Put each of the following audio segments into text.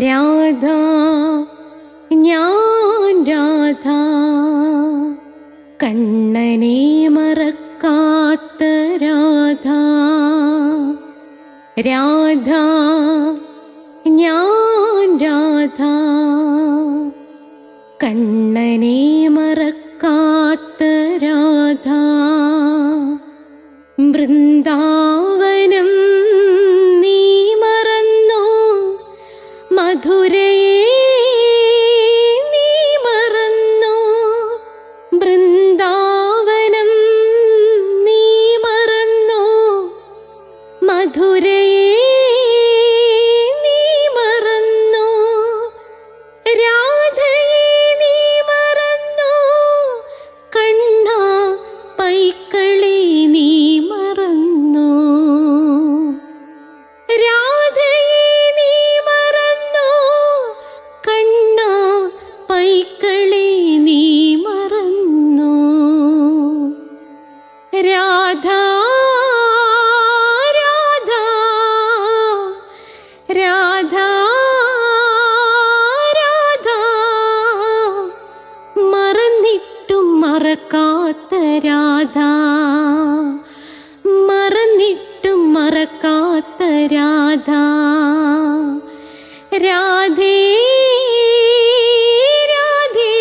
രാധ ഞാൻ രാധ കണ്ണനെ മറക്കാത്ത രാധ. രാധ ഞാൻ രാധ കണ്ണനെ മറക്കാത്ത രാധ. വൃന്ദാവനം നീ മറന്നോ, മധുരയെ നീ മറന്നോ. വൃന്ദാവനം നീ മറന്നോ, മധുരയെ നീ മറന്നോ. രാധയെ നീ മറന്നോ, കണ്ണാ പൈക്കളെ നീ മറന്നോ. രാധയെ നീ മറന്നോ, കണ്ണാ പൈക്കളെ നീ മറന്നോ. രാധ രാധ രാധ രാധ മറന്നിട്ടും മറക്കാത്ത രാധ. മറന്നിട്ടും മറക്കാത്ത രാധ. രാധേ രാധേ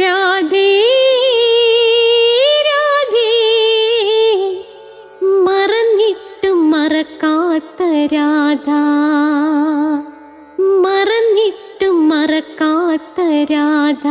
രാധേ രാധേ മറന്നിട്ടും മറക്കാത്ത രാധ. മറന്നിട്ടും മറക്കാത്ത രാധ.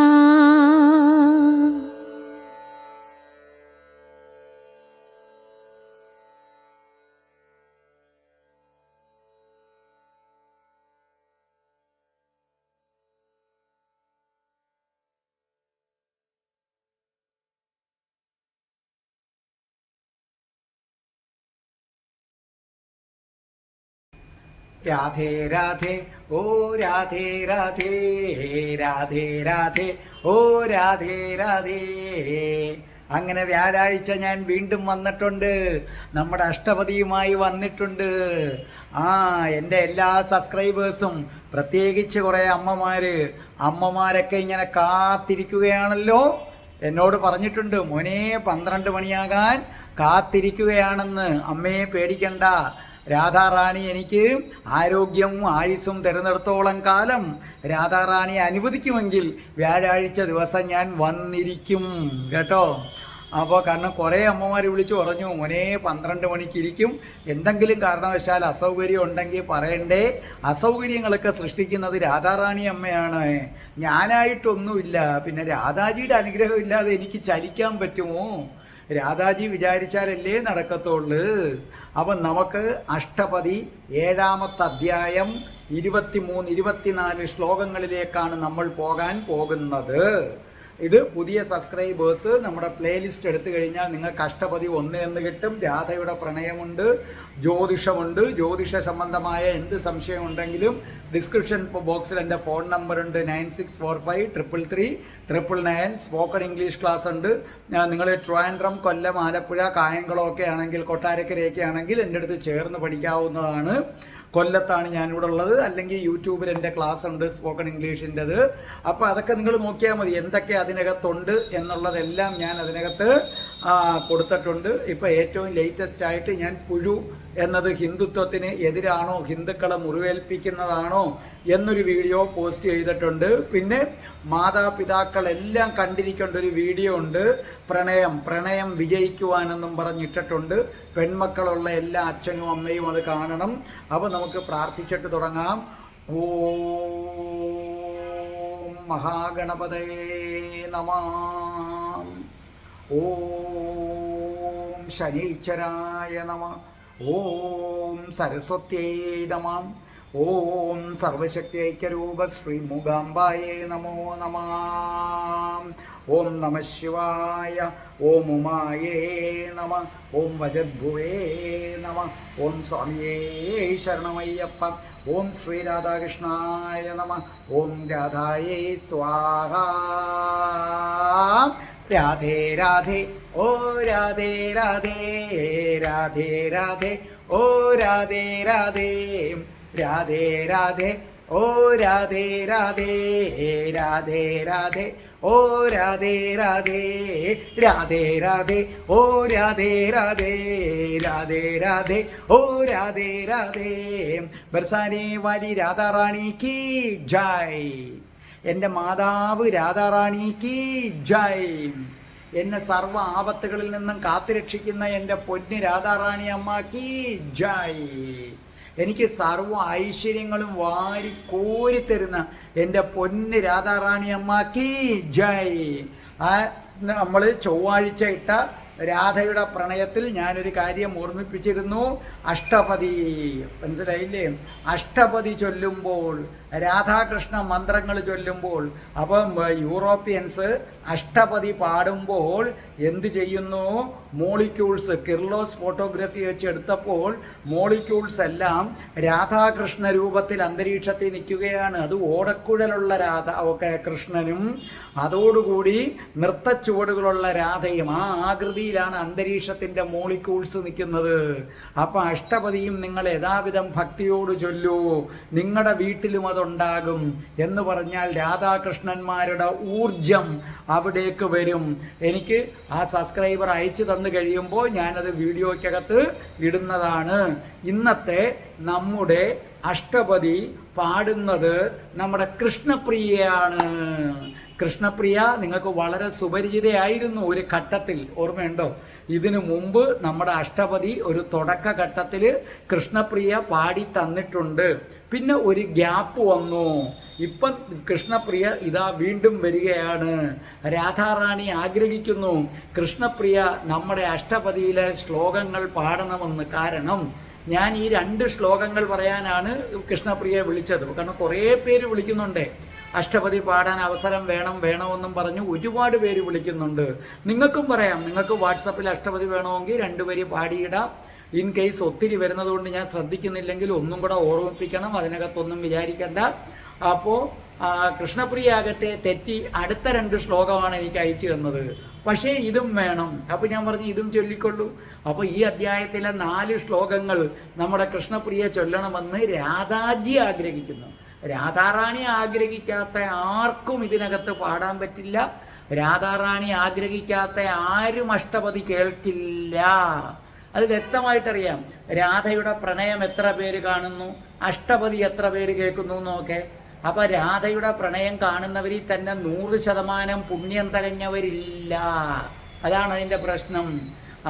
രാധേ രാധേ ഓ രാധേ രാധേ രാധേ രാധേ ഓ രാധേ രാധേ. അങ്ങനെ വ്യാഴാഴ്ച ഞാൻ വീണ്ടും വന്നിട്ടുണ്ട്, നമ്മുടെ അഷ്ടപതിയുമായി വന്നിട്ടുണ്ട്. എൻ്റെ എല്ലാ സബ്സ്ക്രൈബേഴ്സും, പ്രത്യേകിച്ച് കുറേ അമ്മമാരൊക്കെ ഇങ്ങനെ കാത്തിരിക്കുകയാണല്ലോ. എന്നോട് പറഞ്ഞിട്ടുണ്ട്, മോനെ 12 മണിയാകാൻ കാത്തിരിക്കുകയാണെന്ന്. അമ്മയെ പേടിക്കണ്ട, രാധാറാണി എനിക്ക് ആരോഗ്യവും ആയുസ്സും തരുന്നിടത്തോളം കാലം രാധാറാണി അനുവദിക്കുമെങ്കിൽ വ്യാഴാഴ്ച ദിവസം ഞാൻ വന്നിരിക്കും കേട്ടോ. അപ്പോൾ കാരണം കുറേ അമ്മമാർ വിളിച്ചു പറഞ്ഞു, മോനെ 12 മണിക്ക് ഇരിക്കും, എന്തെങ്കിലും കാരണവശാൽ അസൗകര്യം ഉണ്ടെങ്കിൽ പറയണ്ടേ. അസൗകര്യങ്ങളൊക്കെ സൃഷ്ടിക്കുന്നത് രാധാറാണി അമ്മയാണ്, ഞാനായിട്ടൊന്നുമില്ല. പിന്നെ രാധാജിയുടെ അനുഗ്രഹം ഇല്ലാതെ എനിക്ക് ചലിക്കാൻ പറ്റുമോ? രാധാജി വിചാരിച്ചാലല്ലേ നടക്കത്തുള്ളൂ. അപ്പം നമുക്ക് അഷ്ടപതി 7-ാമത്തെ അധ്യായം 23-24 ശ്ലോകങ്ങളിലേക്കാണ് നമ്മൾ പോകാൻ പോകുന്നത്. ഇത് പുതിയ സബ്സ്ക്രൈബേഴ്സ് നമ്മുടെ പ്ലേലിസ്റ്റ് എടുത്തു കഴിഞ്ഞാൽ നിങ്ങൾക്ക് അഷ്ടപതി 1 എന്ന് കിട്ടും. രാധയുടെ പ്രണയമുണ്ട്, ജ്യോതിഷമുണ്ട്. ജ്യോതിഷ സംബന്ധമായ എന്ത് സംശയം ഉണ്ടെങ്കിലും ഡിസ്ക്രിപ്ഷൻ ബോക്സിൽ എൻ്റെ ഫോൺ നമ്പറുണ്ട് 9645333999. സ്പോക്കൺ ഇംഗ്ലീഷ് ക്ലാസ് ഉണ്ട്. നിങ്ങൾ ട്രിവാൻഡ്രം, കൊല്ലം, ആലപ്പുഴ, കായംകുളം ഒക്കെ ആണെങ്കിൽ, കൊട്ടാരക്കരയൊക്കെ ആണെങ്കിൽ എൻ്റെ അടുത്ത് ചേർന്ന് പഠിക്കാവുന്നതാണ്. കൊല്ലത്താണ് ഞാനിവിടെ ഉള്ളത്. അല്ലെങ്കിൽ യൂട്യൂബിൽ എൻ്റെ ക്ലാസ് ഉണ്ട് സ്പോക്കൺ ഇംഗ്ലീഷിൻ്റെത്. അപ്പോൾ അതൊക്കെ നിങ്ങൾ നോക്കിയാൽ മതി, എന്തൊക്കെ അതിനകത്തുണ്ട് എന്നുള്ളതെല്ലാം ഞാൻ അതിനകത്ത് കൊടുത്തിട്ടുണ്ട്. ഇപ്പോൾ ഏറ്റവും ലേറ്റസ്റ്റ് ആയിട്ട് ഞാൻ പുഴു എന്നത് ഹിന്ദുത്വത്തിന് എതിരാണോ, ഹിന്ദുക്കളെ മുറിവേൽപ്പിക്കുന്നതാണോ എന്നൊരു വീഡിയോ പോസ്റ്റ് ചെയ്തിട്ടുണ്ട്. പിന്നെ മാതാപിതാക്കളെല്ലാം കണ്ടിരിക്കേണ്ട ഒരു വീഡിയോ ഉണ്ട്, പ്രണയം വിജയിക്കുവാനെന്നും പറഞ്ഞിട്ടിട്ടുണ്ട്. പെൺമക്കളുള്ള എല്ലാ അച്ഛനും അമ്മയും അത് കാണണം. അപ്പോൾ നമുക്ക് പ്രാർത്ഥിച്ചിട്ട് തുടങ്ങാം. ഓം മഹാഗണപതയേ നമഃ. ഓം ശനീശ്വരായ നമഃ. ഓം സരസ്വത്യൈ നമഃ. ഓം സർവശക്തിഐക്യരൂപ ശ്രീ മൂകാംബായേ നമോ നമഃ. ഓം നമഃ ശിവായ. ഓം ഉമായേ നമഃ. ഓം വജദ്ഭുവേ നമഃ. ഓം സ്വാമിയേ ശരണമയ്യപ്പ. ഓം ശ്രീ രാധാകൃഷ്ണായ നമഃ. ഓം രാധായേ സ്വാഹ. രാധേ രാധേ ഓ രാധേ രാധേ രാധേ രാധേ ഓ രാധേ രാധേ രാധേ രാധേ ഓ രാധേ രാധേ രാധേ രാധേ ഓ രാധേ രാധേ രാധേ രാധേ ഓ രാധേ രാധേ രാധേ രാധേ ഓ രാധേ രാധേ ബർസാനെ വാലി രാധാറാണി കി ജയ്. എൻ്റെ മാതാവ് രാധാറാണി കി ജയ്. എന്നെ സർവ്വ ആപത്തുകളിൽ നിന്നും കാത്തുരക്ഷിക്കുന്ന എൻ്റെ പൊന്ന് രാധാറാണി അമ്മ കി ജയ്. എനിക്ക് സർവ്വ ഐശ്വര്യങ്ങളും വാരി കോരിത്തരുന്ന എൻ്റെ പൊന്ന് രാധാറാണി അമ്മ കി ജയ്. നമ്മൾ ചൊവ്വാഴ്ച ഇട്ട രാധയുടെ പ്രണയത്തിൽ ഞാനൊരു കാര്യം ഓർമ്മിപ്പിച്ചിരുന്നു. അഷ്ടപതി, മനസ്സിലായില്ലേ? അഷ്ടപതി ചൊല്ലുമ്പോൾ, രാധാകൃഷ്ണ മന്ത്രങ്ങൾ ചൊല്ലുമ്പോൾ, അപ്പം യൂറോപ്യൻസ് അഷ്ടപതി പാടുമ്പോൾ എന്തു ചെയ്യുന്നു? മോളിക്യൂൾസ്, കിർലോസ് ഫോട്ടോഗ്രാഫി വെച്ച് എടുത്തപ്പോൾ മോളിക്യൂൾസ് എല്ലാം രാധാകൃഷ്ണ രൂപത്തിൽ അന്തരീക്ഷത്തിൽ നിൽക്കുകയാണ്. അത് ഓടക്കുഴലുള്ള കൃഷ്ണനും അതോടുകൂടി നൃത്തച്ചുവടുകളുള്ള രാധയും ആ ആകൃതിയിലാണ് അന്തരീക്ഷത്തിൻ്റെ മോളിക്യൂൾസ് നിൽക്കുന്നത്. അപ്പം അഷ്ടപതിയും നിങ്ങൾ യഥാവിധം ഭക്തിയോട് ചൊല്ലൂ, നിങ്ങളുടെ വീട്ടിലും അതുണ്ടാകും എന്ന് പറഞ്ഞാൽ രാധാകൃഷ്ണന്മാരുടെ ഊർജം അവിടേക്ക് വരും. എനിക്ക് ആ സബ്സ്ക്രൈബർ അയച്ചു തന്നു കഴിയുമ്പോൾ ഞാനത് വീഡിയോയ്ക്കകത്ത് ഇടുന്നതാണ്. ഇന്നത്തെ നമ്മുടെ അഷ്ടപതി പാടുന്നത് നമ്മുടെ കൃഷ്ണപ്രിയയാണ്. കൃഷ്ണപ്രിയ നിങ്ങൾക്ക് വളരെ സുപരിചിതയായിരുന്നു ഒരു ഘട്ടത്തിൽ, ഓർമ്മയുണ്ടോ? ഇതിനു മുമ്പ് നമ്മുടെ അഷ്ടപതി ഒരു തുടക്ക ഘട്ടത്തിൽ കൃഷ്ണപ്രിയ പാടി തന്നിട്ടുണ്ട്. പിന്നെ ഒരു ഗ്യാപ്പ് വന്നു. ഇപ്പം കൃഷ്ണപ്രിയ ഇതാ വീണ്ടും വരികയാണ്. രാധാറാണി ആഗ്രഹിക്കുന്നു കൃഷ്ണപ്രിയ നമ്മുടെ അഷ്ടപതിയിലെ ശ്ലോകങ്ങൾ പാടണമെന്ന്. കാരണം ഞാൻ ഈ 2 ശ്ലോകങ്ങൾ പറയാനാണ് കൃഷ്ണപ്രിയയെ വിളിച്ചത്. കാരണം കുറേ പേര് വിളിക്കുന്നുണ്ട്, അഷ്ടപതി പാടാൻ അവസരം വേണമെന്നും പറഞ്ഞ് ഒരുപാട് പേര് വിളിക്കുന്നുണ്ട്. നിങ്ങൾക്കും പറയാം, നിങ്ങൾക്ക് വാട്സപ്പിൽ അഷ്ടപതി വേണമെങ്കിൽ 2 വരി പാടിയിടാം. ഇൻ കേസ് ഒത്തിരി വരുന്നതുകൊണ്ട് ഞാൻ ശ്രദ്ധിക്കുന്നില്ലെങ്കിൽ ഒന്നും കൂടെ ഓർമ്മിപ്പിക്കണം, അതിനകത്തൊന്നും വിചാരിക്കേണ്ട. അപ്പോൾ കൃഷ്ണപ്രിയ ആകട്ടെ തെറ്റി അടുത്ത 2 ശ്ലോകമാണ് എനിക്ക് അയച്ചു തന്നത്. പക്ഷേ ഇതും വേണം. അപ്പോൾ ഞാൻ പറഞ്ഞു ഇതും ചൊല്ലിക്കൊള്ളൂ. അപ്പോൾ ഈ അധ്യായത്തിലെ 4 ശ്ലോകങ്ങൾ നമ്മുടെ കൃഷ്ണപ്രിയ ചൊല്ലണമെന്ന് രാധാജി ആഗ്രഹിക്കുന്നു. രാധാറാണി ആഗ്രഹിക്കാത്ത ആർക്കും ഇതിനകത്ത് പാടാൻ പറ്റില്ല. രാധാറാണി ആഗ്രഹിക്കാത്ത ആരും അഷ്ടപതി കേൾക്കില്ല. അത് വ്യക്തമായിട്ടറിയാം. രാധയുടെ പ്രണയം എത്ര പേര് കാണുന്നു, അഷ്ടപതി എത്ര പേര് കേൾക്കുന്നു എന്നൊക്കെ. അപ്പൊ രാധയുടെ പ്രണയം കാണുന്നവരിൽ തന്നെ 100% പുണ്യം തികഞ്ഞവരില്ല. അതാണ് അതിൻ്റെ പ്രശ്നം.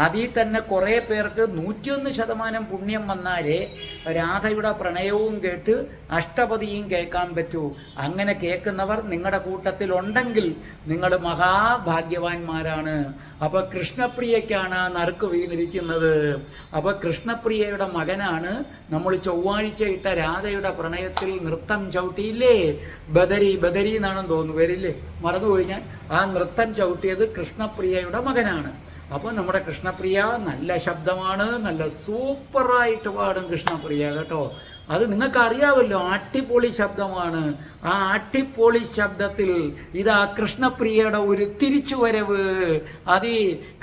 അതിൽ തന്നെ കുറേ പേർക്ക് 101% പുണ്യം വന്നാലേ രാധയുടെ പ്രണയവും കേട്ട് അഷ്ടപതിയും കേൾക്കാൻ പറ്റൂ. അങ്ങനെ കേൾക്കുന്നവർ നിങ്ങളുടെ കൂട്ടത്തിലുണ്ടെങ്കിൽ നിങ്ങൾ മഹാഭാഗ്യവാന്മാരാണ്. അപ്പോൾ കൃഷ്ണപ്രിയയ്ക്കാണ് ആ നറുക്ക് വീണിരിക്കുന്നത്. അപ്പോൾ കൃഷ്ണപ്രിയയുടെ മകനാണ് നമ്മൾ ചൊവ്വാഴ്ച ഇട്ട രാധയുടെ പ്രണയത്തിൽ നൃത്തം ചവിട്ടിയില്ലേ, ബദരി എന്നാണെന്ന് തോന്നുന്നു വരില്ലേ, മറന്നുപോയി ഞാൻ. ആ നൃത്തം ചവിട്ടിയത് കൃഷ്ണപ്രിയയുടെ മകനാണ്. അപ്പോൾ നമ്മുടെ കൃഷ്ണപ്രിയ നല്ല ശബ്ദമാണ്, നല്ല സൂപ്പറായിട്ട് പാടും കൃഷ്ണപ്രിയ കേട്ടോ. അത് നിങ്ങൾക്കറിയാമല്ലോ, അട്ടിപ്പൊളി ശബ്ദമാണ്. ആ അട്ടിപ്പൊളി ശബ്ദത്തിൽ ഇതാ കൃഷ്ണപ്രിയയുടെ ഒരു തിരിച്ചുവരവ്. അത്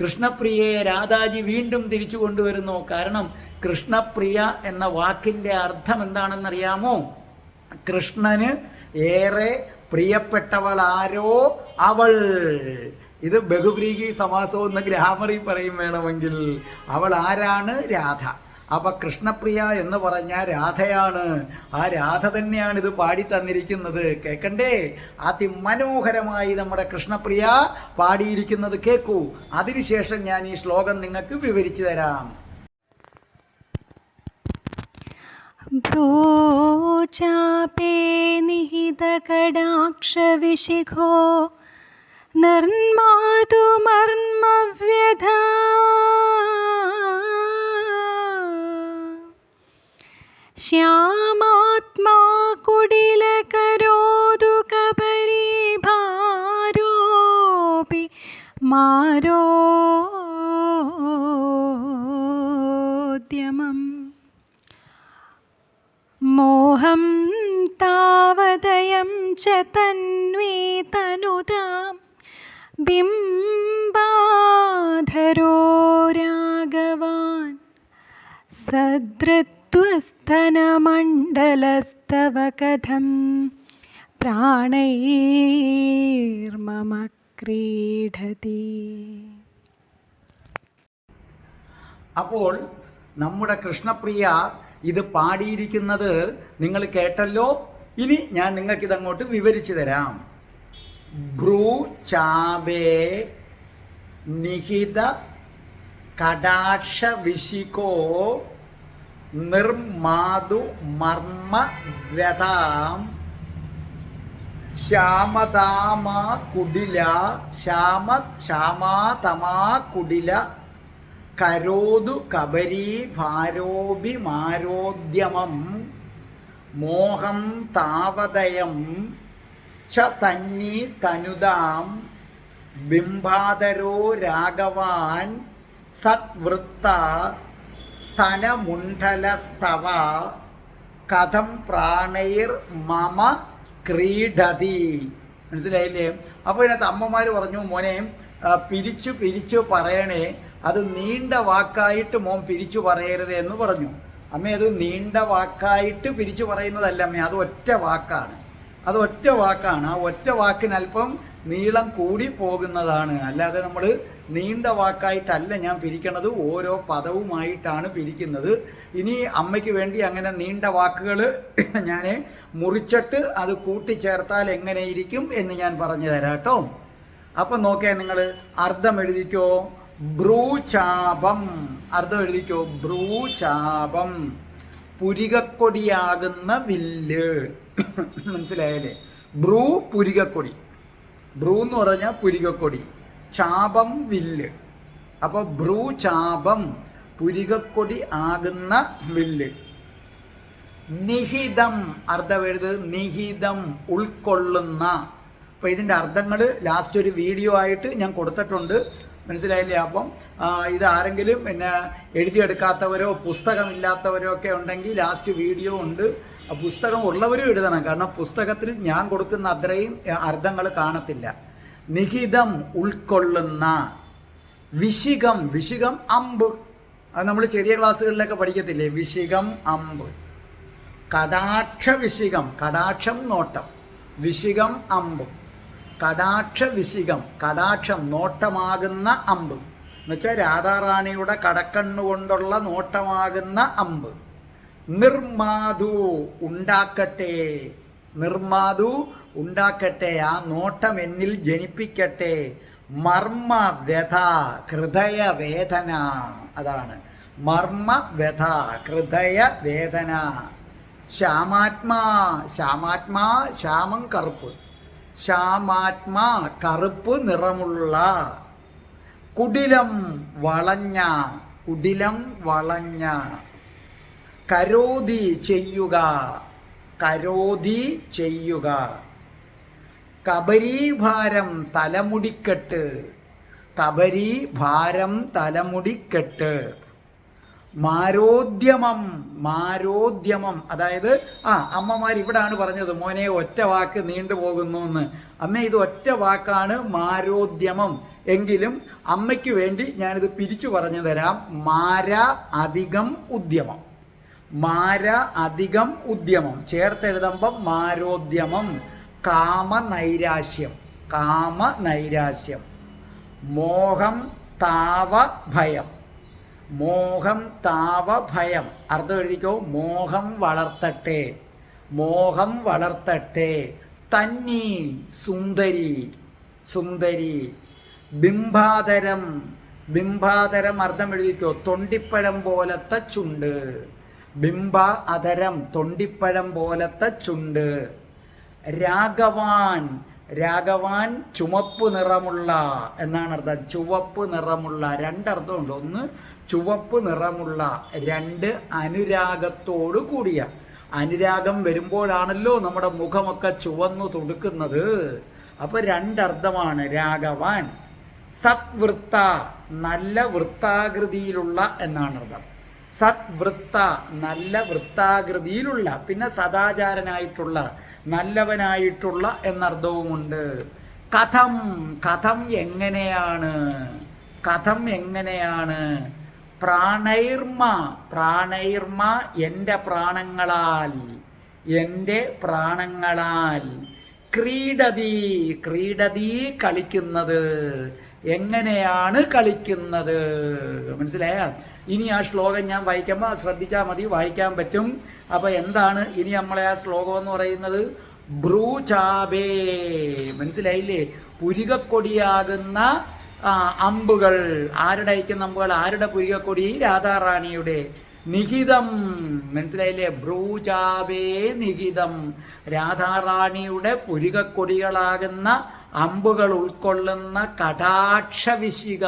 കൃഷ്ണപ്രിയയെ രാധാജി വീണ്ടും തിരിച്ചു കൊണ്ടുവരുന്നു. കാരണം കൃഷ്ണപ്രിയ എന്ന വാക്കിൻ്റെ അർത്ഥം എന്താണെന്നറിയാമോ? കൃഷ്ണന് ഏറെ പ്രിയപ്പെട്ടവൾ ആരോ അവൾ. ഇത് ബഹുവ്രീഹി സമാസം എന്ന് ഗ്രാമറിൽ പറയും വേണമെങ്കിൽ. അവൾ ആരാണ്? രാധ. അപ്പൊ കൃഷ്ണപ്രിയ എന്ന് പറഞ്ഞാൽ രാധയാണ്. ആ രാധ തന്നെയാണ് ഇത് പാടി തന്നിരിക്കുന്നത്. കേൾക്കണ്ടേ? അതിമനോഹരമായി നമ്മുടെ കൃഷ്ണപ്രിയ പാടിയിരിക്കുന്നത് കേൾക്കൂ. അതിനുശേഷം ഞാൻ ഈ ശ്ലോകം നിങ്ങൾക്ക് വിവരിച്ചു തരാം. ഭ്രൂചാപേ നിഹിതകടാക്ഷവിശിഖോ നിർമാതുമർമ്മവ്യഥാ ശ്യാമാത്മാ കുടിലകരോതുകപരിഭാരോപി മാരോദ്യമം മോഹം താവദയം ച തന്വേ തനുതാം ബിംബാധരോ രാഘവാൻ സദൃത് त्वस्तनमण्डलस्तव कथं प्राणैर्मम क्रीडति. അപ്പോൾ നമ്മുടെ കൃഷ്ണപ്രിയ ഇത് പാടിയിരിക്കുന്നത് നിങ്ങൾ കേട്ടല്ലോ. ഇനി ഞാൻ നിങ്ങൾക്കിതങ്ങോട്ട് വിവരിച്ചു തരാം. ഭ്രൂ ചാബേ നിഹിത കടാക്ഷ വിശികോ നിർമാതു മർമ്മ വ്യതാം ശ്യാമതാമാ കുടില ശ്യാമാതമാ കുടില കരോതു കബരീ ഭാരോഭിമാരോദ്യമം മോഹം താവദയം ച തന്നി തനുതാം ബിംബാദരോ രാഘവാൻ സത്വൃത്ത സ്തനമുണ്ഡലസ്തവ കഥം പ്രാണൈർ മമ ക്രീഡതി. മനസ്സിലായില്ലേ? അപ്പോൾ ഇതിനകത്ത് അമ്മമാർ പറഞ്ഞു, മോനെ പിരിച്ചു പറയണേ, അത് നീണ്ട വാക്കായിട്ട് മോൻ പിരിച്ചു പറയരുത് എന്ന് പറഞ്ഞു. അമ്മ അത് നീണ്ട വാക്കായിട്ട് പിരിച്ചു പറയുന്നതല്ല അമ്മ, അത് ഒറ്റ വാക്കാണ്. ആ ഒറ്റ വാക്കിന് അല്പം നീളം കൂടി പോകുന്നതാണ്. അല്ലാതെ നമ്മൾ നീണ്ട വാക്കായിട്ടല്ല ഞാൻ പിരിക്കണത്, ഓരോ പദവുമായിട്ടാണ് പിരിക്കുന്നത്. ഇനി അമ്മയ്ക്ക് വേണ്ടി അങ്ങനെ നീണ്ട വാക്കുകൾ ഞാൻ മുറിച്ചിട്ട് അത് കൂട്ടിച്ചേർത്താൽ എങ്ങനെയിരിക്കും എന്ന് ഞാൻ പറഞ്ഞു തരാം കേട്ടോ. അപ്പം നോക്കേ, നിങ്ങൾ അർത്ഥം എഴുതിക്കോ. ഭ്രൂചാപം, അർത്ഥം എഴുതിക്കോ. ഭ്രൂചാപം, പുരികക്കൊടിയാകുന്ന വില്ല്. മനസ്സിലായല്ലേ? ഭ്രൂ പുരികക്കൊടി, ഭ്രൂ എന്ന് പറഞ്ഞാൽ പുരികക്കൊടി, ചാപം വില്ല്. അപ്പോൾ ഭ്രൂചാപം പുരികക്കൊടി ആകുന്ന വില്ല്. നിഹിതം, അർത്ഥം എഴുത്. നിഹിതം, ഉൾക്കൊള്ളുന്ന. അപ്പോൾ ഇതിൻ്റെ അർത്ഥങ്ങൾ ലാസ്റ്റ് ഒരു വീഡിയോ ആയിട്ട് ഞാൻ കൊടുത്തിട്ടുണ്ട്. മനസ്സിലായില്ലേ? അപ്പം ഇത് ആരെങ്കിലും പിന്നെ എഴുതിയെടുക്കാത്തവരോ പുസ്തകമില്ലാത്തവരോ ഒക്കെ ഉണ്ടെങ്കിൽ ലാസ്റ്റ് വീഡിയോ ഉണ്ട്. പുസ്തകം ഉള്ളവരും എഴുതണം, കാരണം പുസ്തകത്തിൽ ഞാൻ കൊടുക്കുന്ന അത്രയും അർത്ഥങ്ങൾ കാണത്തില്ല. നിഹിതം, ഉൾക്കൊള്ളുന്ന. വിശികം, വിശികം അമ്പ്, അത് നമ്മൾ ചെറിയ ക്ലാസ്സുകളിലൊക്കെ പഠിക്കത്തില്ലേ? വിശികം അമ്പ്. കടാക്ഷ വിശികം, കടാക്ഷം നോട്ടം, വിശികം അമ്പ്. കടാക്ഷ വിശികം, കടാക്ഷം നോട്ടമാകുന്ന അമ്പ് എന്നുവെച്ചാൽ രാധാറാണിയുടെ കടക്കണ്ണുകൊണ്ടുള്ള നോട്ടമാകുന്ന അമ്പ്. നിർമാതു, ഉണ്ടാക്കട്ടെ. നിർമാതു, ഉണ്ടാക്കട്ടെ, ആ നോട്ടം എന്നിൽ ജനിപ്പിക്കട്ടെ. മർമ്മ വ്യഥ, ഹൃദയ വേദന. അതാണ് മർമ്മ വ്യഥ, ഹൃദയ വേദന. ശ്യാമാത്മാ, ശ്യാമാത്മാ, ശ്യാമം കറുപ്പ്, ശ്യാമാത്മാ കറുപ്പ് നിറമുള്ള. കുടിലം, വളഞ്ഞ, കുടിലം വളഞ്ഞ. കരോതി, ചെയ്യുക, കരോതി ചെയ്യുക. കബരീഭാരം, തലമുടിക്കെട്ട്, കബരീഭാരം തലമുടിക്കെട്ട്. മാരോദ്യമം, മാരോദ്യമം, അതായത് അമ്മമാർ ഇവിടാണ് പറഞ്ഞത്, മോനെ ഒറ്റ വാക്ക് നീണ്ടു പോകുന്നു എന്ന്. അമ്മ ഇത് ഒറ്റ വാക്കാണ്, മാരോദ്യമം. എങ്കിലും അമ്മയ്ക്ക് വേണ്ടി ഞാനിത് പിരിച്ചു പറഞ്ഞു തരാം. മാര അധികം ഉദ്യമം, മാര അധികം ഉദ്യമം ചേർത്തെഴുതുമ്പം മാരോദ്യമം. കാമനൈരാശ്യം, കാമനൈരാശ്യം. മോഹം താവ ഭയം, മോഹം താവ ഭയം. അർത്ഥം എഴുതിക്കോ. മോഹം വളർത്തട്ടെ, മോഹം വളർത്തട്ടെ. തന്നി, സുന്ദരി, സുന്ദരി. ബിംബാധരം, ബിംബാധരം അർത്ഥം എഴുതിക്കോ. തൊണ്ടിപ്പഴം പോലത്തെ ചുണ്ട്. ബിംബ അധരം, തൊണ്ടിപ്പഴം പോലത്തെ ചുണ്ട്. രാഘവാൻ, രാഘവാൻ ചുവപ്പ് നിറമുള്ള എന്നാണ് അർത്ഥം. ചുവപ്പ് നിറമുള്ള, രണ്ടർത്ഥമുണ്ട്. ഒന്ന് ചുവപ്പ് നിറമുള്ള, രണ്ട് അനുരാഗത്തോട് കൂടിയ. അനുരാഗം വരുമ്പോഴാണല്ലോ നമ്മുടെ മുഖമൊക്കെ ചുവന്നു തുടുക്കുന്നത്. അപ്പൊ രണ്ടർത്ഥമാണ് രാഘവാൻ. സത്വൃത്ത, നല്ല വൃത്താകൃതിയിലുള്ള എന്നാണ് അർത്ഥം. സത്വൃത്ത, നല്ല വൃത്താകൃതിയിലുള്ള. പിന്നെ സദാചാരനായിട്ടുള്ള, നല്ലവനായിട്ടുള്ള എന്നർത്ഥവുമുണ്ട്. കഥം, കഥം എങ്ങനെയാണ്, കഥം എങ്ങനെയാണ്. പ്രാണൈർമ, പ്രാണൈർമ എൻ്റെ പ്രാണങ്ങളാൽ, എൻ്റെ പ്രാണങ്ങളാൽ, ക്രീഡതി, ക്രീഡതി കളിക്കുന്നത്. എങ്ങനെയാണ് കളിക്കുന്നത്? മനസ്സിലായ? ഇനി ആ ശ്ലോകം ഞാൻ വായിക്കുമ്പോൾ ശ്രദ്ധിച്ചാൽ മതി, വായിക്കാൻ പറ്റും. അപ്പോൾ എന്താണ് ഇനി നമ്മളെ ആ ശ്ലോകം എന്ന് പറയുന്നത്? ഭ്രൂചാപേ, മനസ്സിലായില്ലേ? പുരികക്കൊടിയാകുന്ന അമ്പുകൾ. ആരുടെ അയക്കുന്ന അമ്പുകൾ? ആരുടെ പുരികക്കൊടി? രാധാറാണിയുടെ. നിഹിതം, മനസ്സിലായില്ലേ? ഭ്രൂചാപേ നിഹിതം, രാധാറാണിയുടെ പുരികക്കൊടികളാകുന്ന അമ്പുകൾ ഉൾക്കൊള്ളുന്ന കടാക്ഷ വിശിക.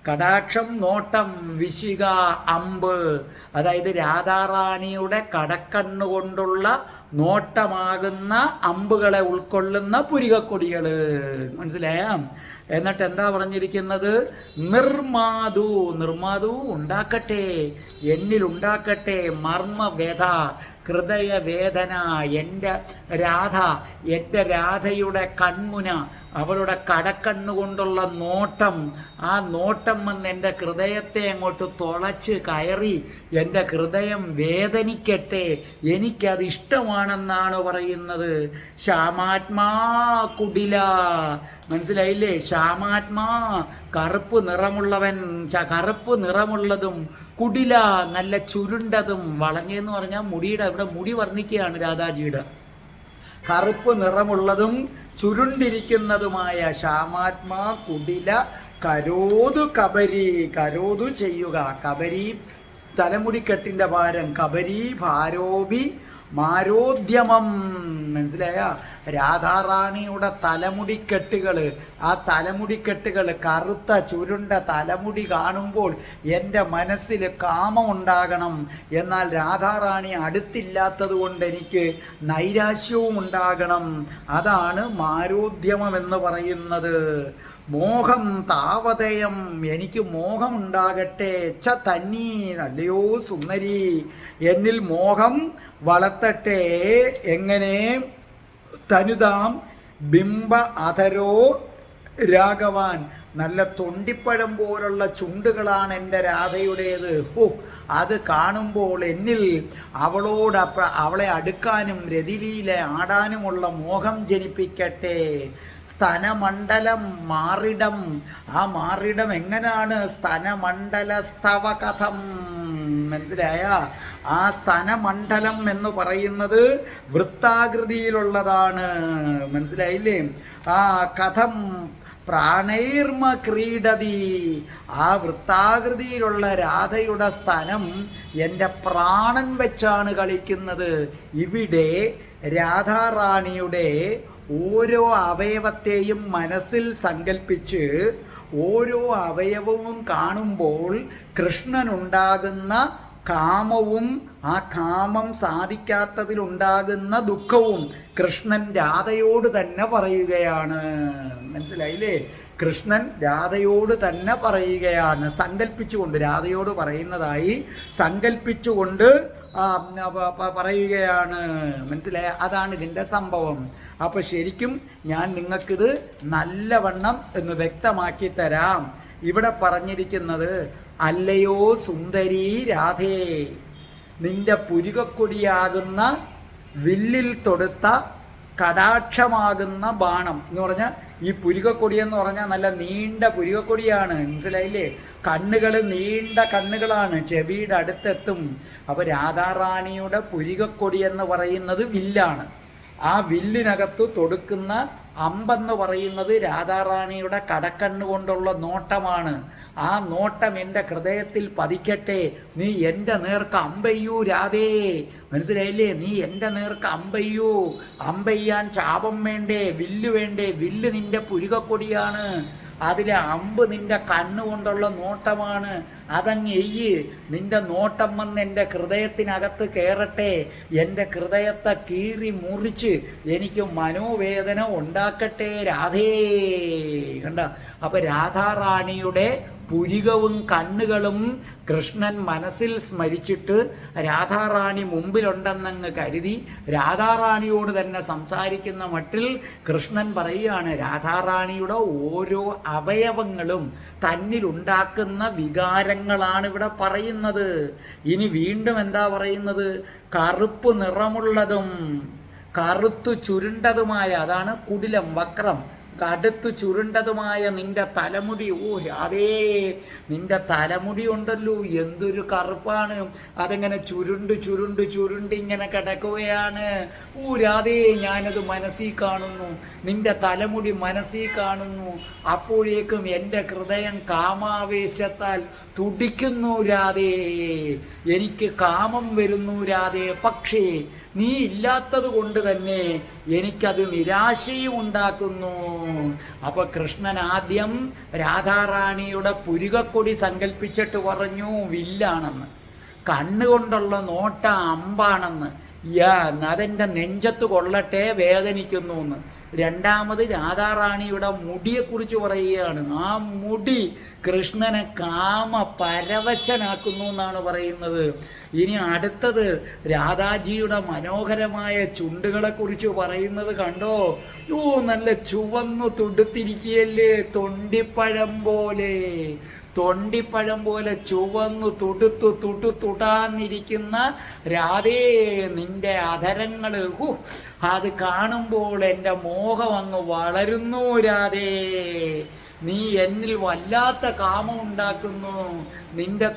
കടാക്ഷം നോട്ടം, വിശിക അമ്പ്. അതായത് രാധാറാണിയുടെ കടക്കണ്ണുകൊണ്ടുള്ള നോട്ടമാകുന്ന അമ്പുകളെ ഉൾക്കൊള്ളുന്ന പുരികക്കൊടികൾ. മനസ്സിലായ? എന്നിട്ട് എന്താ പറഞ്ഞിരിക്കുന്നത്? നിർമാതു, നിർമാതു ഉണ്ടാക്കട്ടെ, എന്നിൽ ഉണ്ടാക്കട്ടെ മർമ്മവ്യഥ, ഹൃദയവേദന. എൻ്റെ രാധ, എൻ്റെ രാധയുടെ കൺമുന, അവളുടെ കടക്കണ്ണുകൊണ്ടുള്ള നോട്ടം, ആ നോട്ടം വന്ന് എൻ്റെ ഹൃദയത്തെ അങ്ങോട്ട് തുളച്ച് കയറി എൻ്റെ ഹൃദയം വേദനിക്കട്ടെ, എനിക്കത് ഇഷ്ടമാണെന്നാണ് പറയുന്നത്. ശ്യാമാത്മാ കുടില, മനസ്സിലായില്ലേ? ശ്യാമാത്മാ, കറുപ്പ് നിറമുള്ളവൻ, കറുപ്പ് നിറമുള്ളതും, കുടില നല്ല ചുരുണ്ടതും. വളഞ്ഞെന്ന് പറഞ്ഞാൽ മുടിയുടെ, ഇവിടെ മുടി വർണ്ണിക്കുകയാണ് രാധാജിയുടെ. കറുപ്പ് നിറമുള്ളതും ചുരുണ്ടിരിക്കുന്നതുമായ ശ്യാമാത്മാ കുടില കരോതു കബരി, കരോതു ചെയ്യുക. കബരി തലമുടിക്കെട്ടിൻ്റെ ഭാരം, കബരി ഭാരോബി മാരോദ്യമം. മനസ്സിലായ? രാധാറാണിയുടെ തലമുടിക്കെട്ടുകൾ, ആ തലമുടിക്കെട്ടുകൾ, കറുത്ത ചുരുണ്ട തലമുടി കാണുമ്പോൾ എൻ്റെ മനസ്സിൽ കാമമുണ്ടാകണം. എന്നാൽ രാധാറാണി അടുത്തില്ലാത്തത് കൊണ്ട് എനിക്ക് നൈരാശ്യവും ഉണ്ടാകണം. അതാണ് മാരോദ്യമം എന്ന് പറയുന്നത്. മോഹം താവതയം, എനിക്ക് മോഹമുണ്ടാകട്ടെ. ച തന്നീ, അല്ലയോ സുന്ദരി, എന്നിൽ മോഹം വളർത്തട്ടെ. എങ്ങനെ? തനുതാം ബിംബ അധരോ രാഘവാൻ, നല്ല തൊണ്ടിപ്പഴം പോലുള്ള ചുണ്ടുകളാണ് എൻ്റെ രാധയുടേത്. അത് കാണുമ്പോൾ എന്നിൽ അവളെ അടുക്കാനും രതിലീല ആടാനുമുള്ള മോഹം ജനിപ്പിക്കട്ടെ. സ്തനമണ്ഡലം മാറിടം, ആ മാറിടം എങ്ങനെയാണ്? സ്തനമണ്ഡല സ്തവ കഥം, മനസ്സിലായ? ആ സ്തനമണ്ഡലം എന്ന് പറയുന്നത് വൃത്താകൃതിയിലുള്ളതാണ്. മനസ്സിലായില്ലേ? ആ കഥം പ്രാണൈർമ ക്രീഡതി, ആ വൃത്താകൃതിയിലുള്ള രാധയുടെ സ്തനം എൻ്റെ പ്രാണൻ വെച്ചാണ് കളിക്കുന്നത്. ഇവിടെ രാധാറാണിയുടെ ഓരോ അവയവത്തെയും മനസ്സിൽ സങ്കല്പിച്ച് ഓരോ അവയവവും കാണുമ്പോൾ കൃഷ്ണനുണ്ടാകുന്ന കാമവും ആ കാമം സാധിക്കാത്തതിലുണ്ടാകുന്ന ദുഃഖവും കൃഷ്ണൻ രാധയോട് തന്നെ പറയുകയാണ്. മനസ്സിലായില്ലേ? കൃഷ്ണൻ രാധയോട് തന്നെ പറയുകയാണ്, സങ്കല്പിച്ചുകൊണ്ട്, രാധയോട് പറയുന്നതായി സങ്കല്പിച്ചുകൊണ്ട് പറയുകയാണ്. മനസ്സിലായ? അതാണ് ഇതിൻ്റെ സംഭവം. അപ്പോൾ ശരിക്കും ഞാൻ നിങ്ങൾക്കിത് നല്ലവണ്ണം എന്ന് വ്യക്തമാക്കി തരാം. ഇവിടെ പറഞ്ഞിരിക്കുന്നത്, അല്ലയോ സുന്ദരി രാധേ, നിന്റെ പുരികക്കൊടിയാകുന്ന വില്ലിൽ തൊടുത്ത കടാക്ഷമാകുന്ന ബാണം എന്ന് പറഞ്ഞാൽ, ഈ പുരികക്കൊടിയെന്ന് പറഞ്ഞാൽ നല്ല നീണ്ട പുരികക്കൊടിയാണ്. മനസ്സിലായില്ലേ? കണ്ണുകൾ നീണ്ട കണ്ണുകളാണ്, ചെവിയുടെ അടുത്തെത്തും. അപ്പോൾ രാധാറാണിയുടെ പുരികക്കൊടി എന്ന് പറയുന്നത് വില്ലാണ്. ആ വില്ലിനകത്ത് തൊടുക്കുന്ന അമ്പെന്ന് പറയുന്നത് രാധാറാണിയുടെ കടക്കണ്ണുകൊണ്ടുള്ള നോട്ടമാണ്. ആ നോട്ടം എൻ്റെ ഹൃദയത്തിൽ പതിക്കട്ടെ. നീ എൻ്റെ നേർക്ക് അമ്പയ്യൂ രാധേ, മനസ്സിലായില്ലേ? നീ എൻ്റെ നേർക്ക് അമ്പയ്യൂ. അമ്പയ്യാൻ ചാപം വേണ്ടേ, വില്ല് വേണ്ടേ? വില്ല് നിൻ്റെ പുരികക്കൊടിയാണ്, അതിലെ അമ്പ് നിൻ്റെ കണ്ണുകൊണ്ടുള്ള നോട്ടമാണ്. അതങ്ങ് എയ്യ്. നിൻ്റെ നോട്ടം വന്ന് എൻ്റെ ഹൃദയത്തിനകത്ത് കയറട്ടെ, എൻ്റെ ഹൃദയത്തെ കീറി മുറിച്ച് എനിക്ക് മനോവേദന ഉണ്ടാക്കട്ടെ രാധേ. കണ്ട? അപ്പം രാധാറാണിയുടെ പുരികവും കണ്ണുകളും കൃഷ്ണൻ മനസ്സിൽ സ്മരിച്ചിട്ട് രാധാറാണി മുമ്പിലുണ്ടെന്നങ്ങ് കരുതി രാധാറാണിയോട് തന്നെ സംസാരിക്കുന്ന മട്ടിൽ കൃഷ്ണൻ പറയുകയാണ്, രാധാറാണിയുടെ ഓരോ അവയവങ്ങളും തന്നിലുണ്ടാക്കുന്ന വികാരങ്ങളാണ് ഇവിടെ പറയുന്നത്. ഇനി വീണ്ടും എന്താ പറയുന്നത്? കറുപ്പ് നിറമുള്ളതും കറുത്തു ചുരുണ്ടതുമായ, അതാണ് കുടിലം, വക്രം, കടുത്തു ചുരുണ്ടതുമായ നിന്റെ തലമുടി. ഓ അതേ, നിന്റെ തലമുടി ഉണ്ടല്ലോ, എന്തൊരു കറുപ്പാണ്, അതെങ്ങനെ ചുരുണ്ട് ചുരുണ്ട് ചുരുണ്ട് ഇങ്ങനെ കിടക്കുകയാണ്. ഓ രാധേ, ഞാനത് മനസ്സിൽ കാണുന്നു, നിന്റെ തലമുടി മനസ്സിൽ കാണുന്നു. അപ്പോഴേക്കും എൻ്റെ ഹൃദയം കാമാവേശത്താൽ തുടിക്കുന്നു രാധേ, എനിക്ക് കാമം വരുന്നു രാധേ. പക്ഷേ നീ ഇല്ലാത്തത് കൊണ്ട് തന്നെ എനിക്കത് നിരാശയും ഉണ്ടാക്കുന്നു. അപ്പൊ കൃഷ്ണൻ ആദ്യം രാധാറാണിയുടെ പുരികക്കൊടി സങ്കല്പിച്ചിട്ട് പറഞ്ഞു വില്ലാണെന്ന്, കണ്ണുകൊണ്ടുള്ള നോട്ട അമ്പാണെന്ന്, അതെൻ്റെ നെഞ്ചത്ത് കൊള്ളട്ടെ, വേദനിക്കുന്നു എന്ന്. രണ്ടാമത് രാധാറാണിയുടെ മുടിയെക്കുറിച്ച് പറയുകയാണ്. ആ മുടി കൃഷ്ണനെ കാമ പരവശനാക്കുന്നു എന്നാണ് പറയുന്നത്. ഇനി അടുത്തത് രാധാജിയുടെ മനോഹരമായ ചുണ്ടുകളെക്കുറിച്ച് പറയുന്നത് കണ്ടോ. നല്ല ചുവന്നു തുടുത്തിരിക്കുകയല്ലേ, തൊണ്ടിപ്പഴം പോലെ, തൊണ്ടിപ്പഴം പോലെ ചുവന്നു തുടാന്നിരിക്കുന്ന രാധേ, നിന്റെ അധരങ്ങൾ, അത് കാണുമ്പോൾ എൻ്റെ മോഹം അങ്ങ് വളരുന്നു രാധേ. നീ എന്നിൽ വല്ലാത്ത കാമം ഉണ്ടാക്കുന്നു. നിന്റെ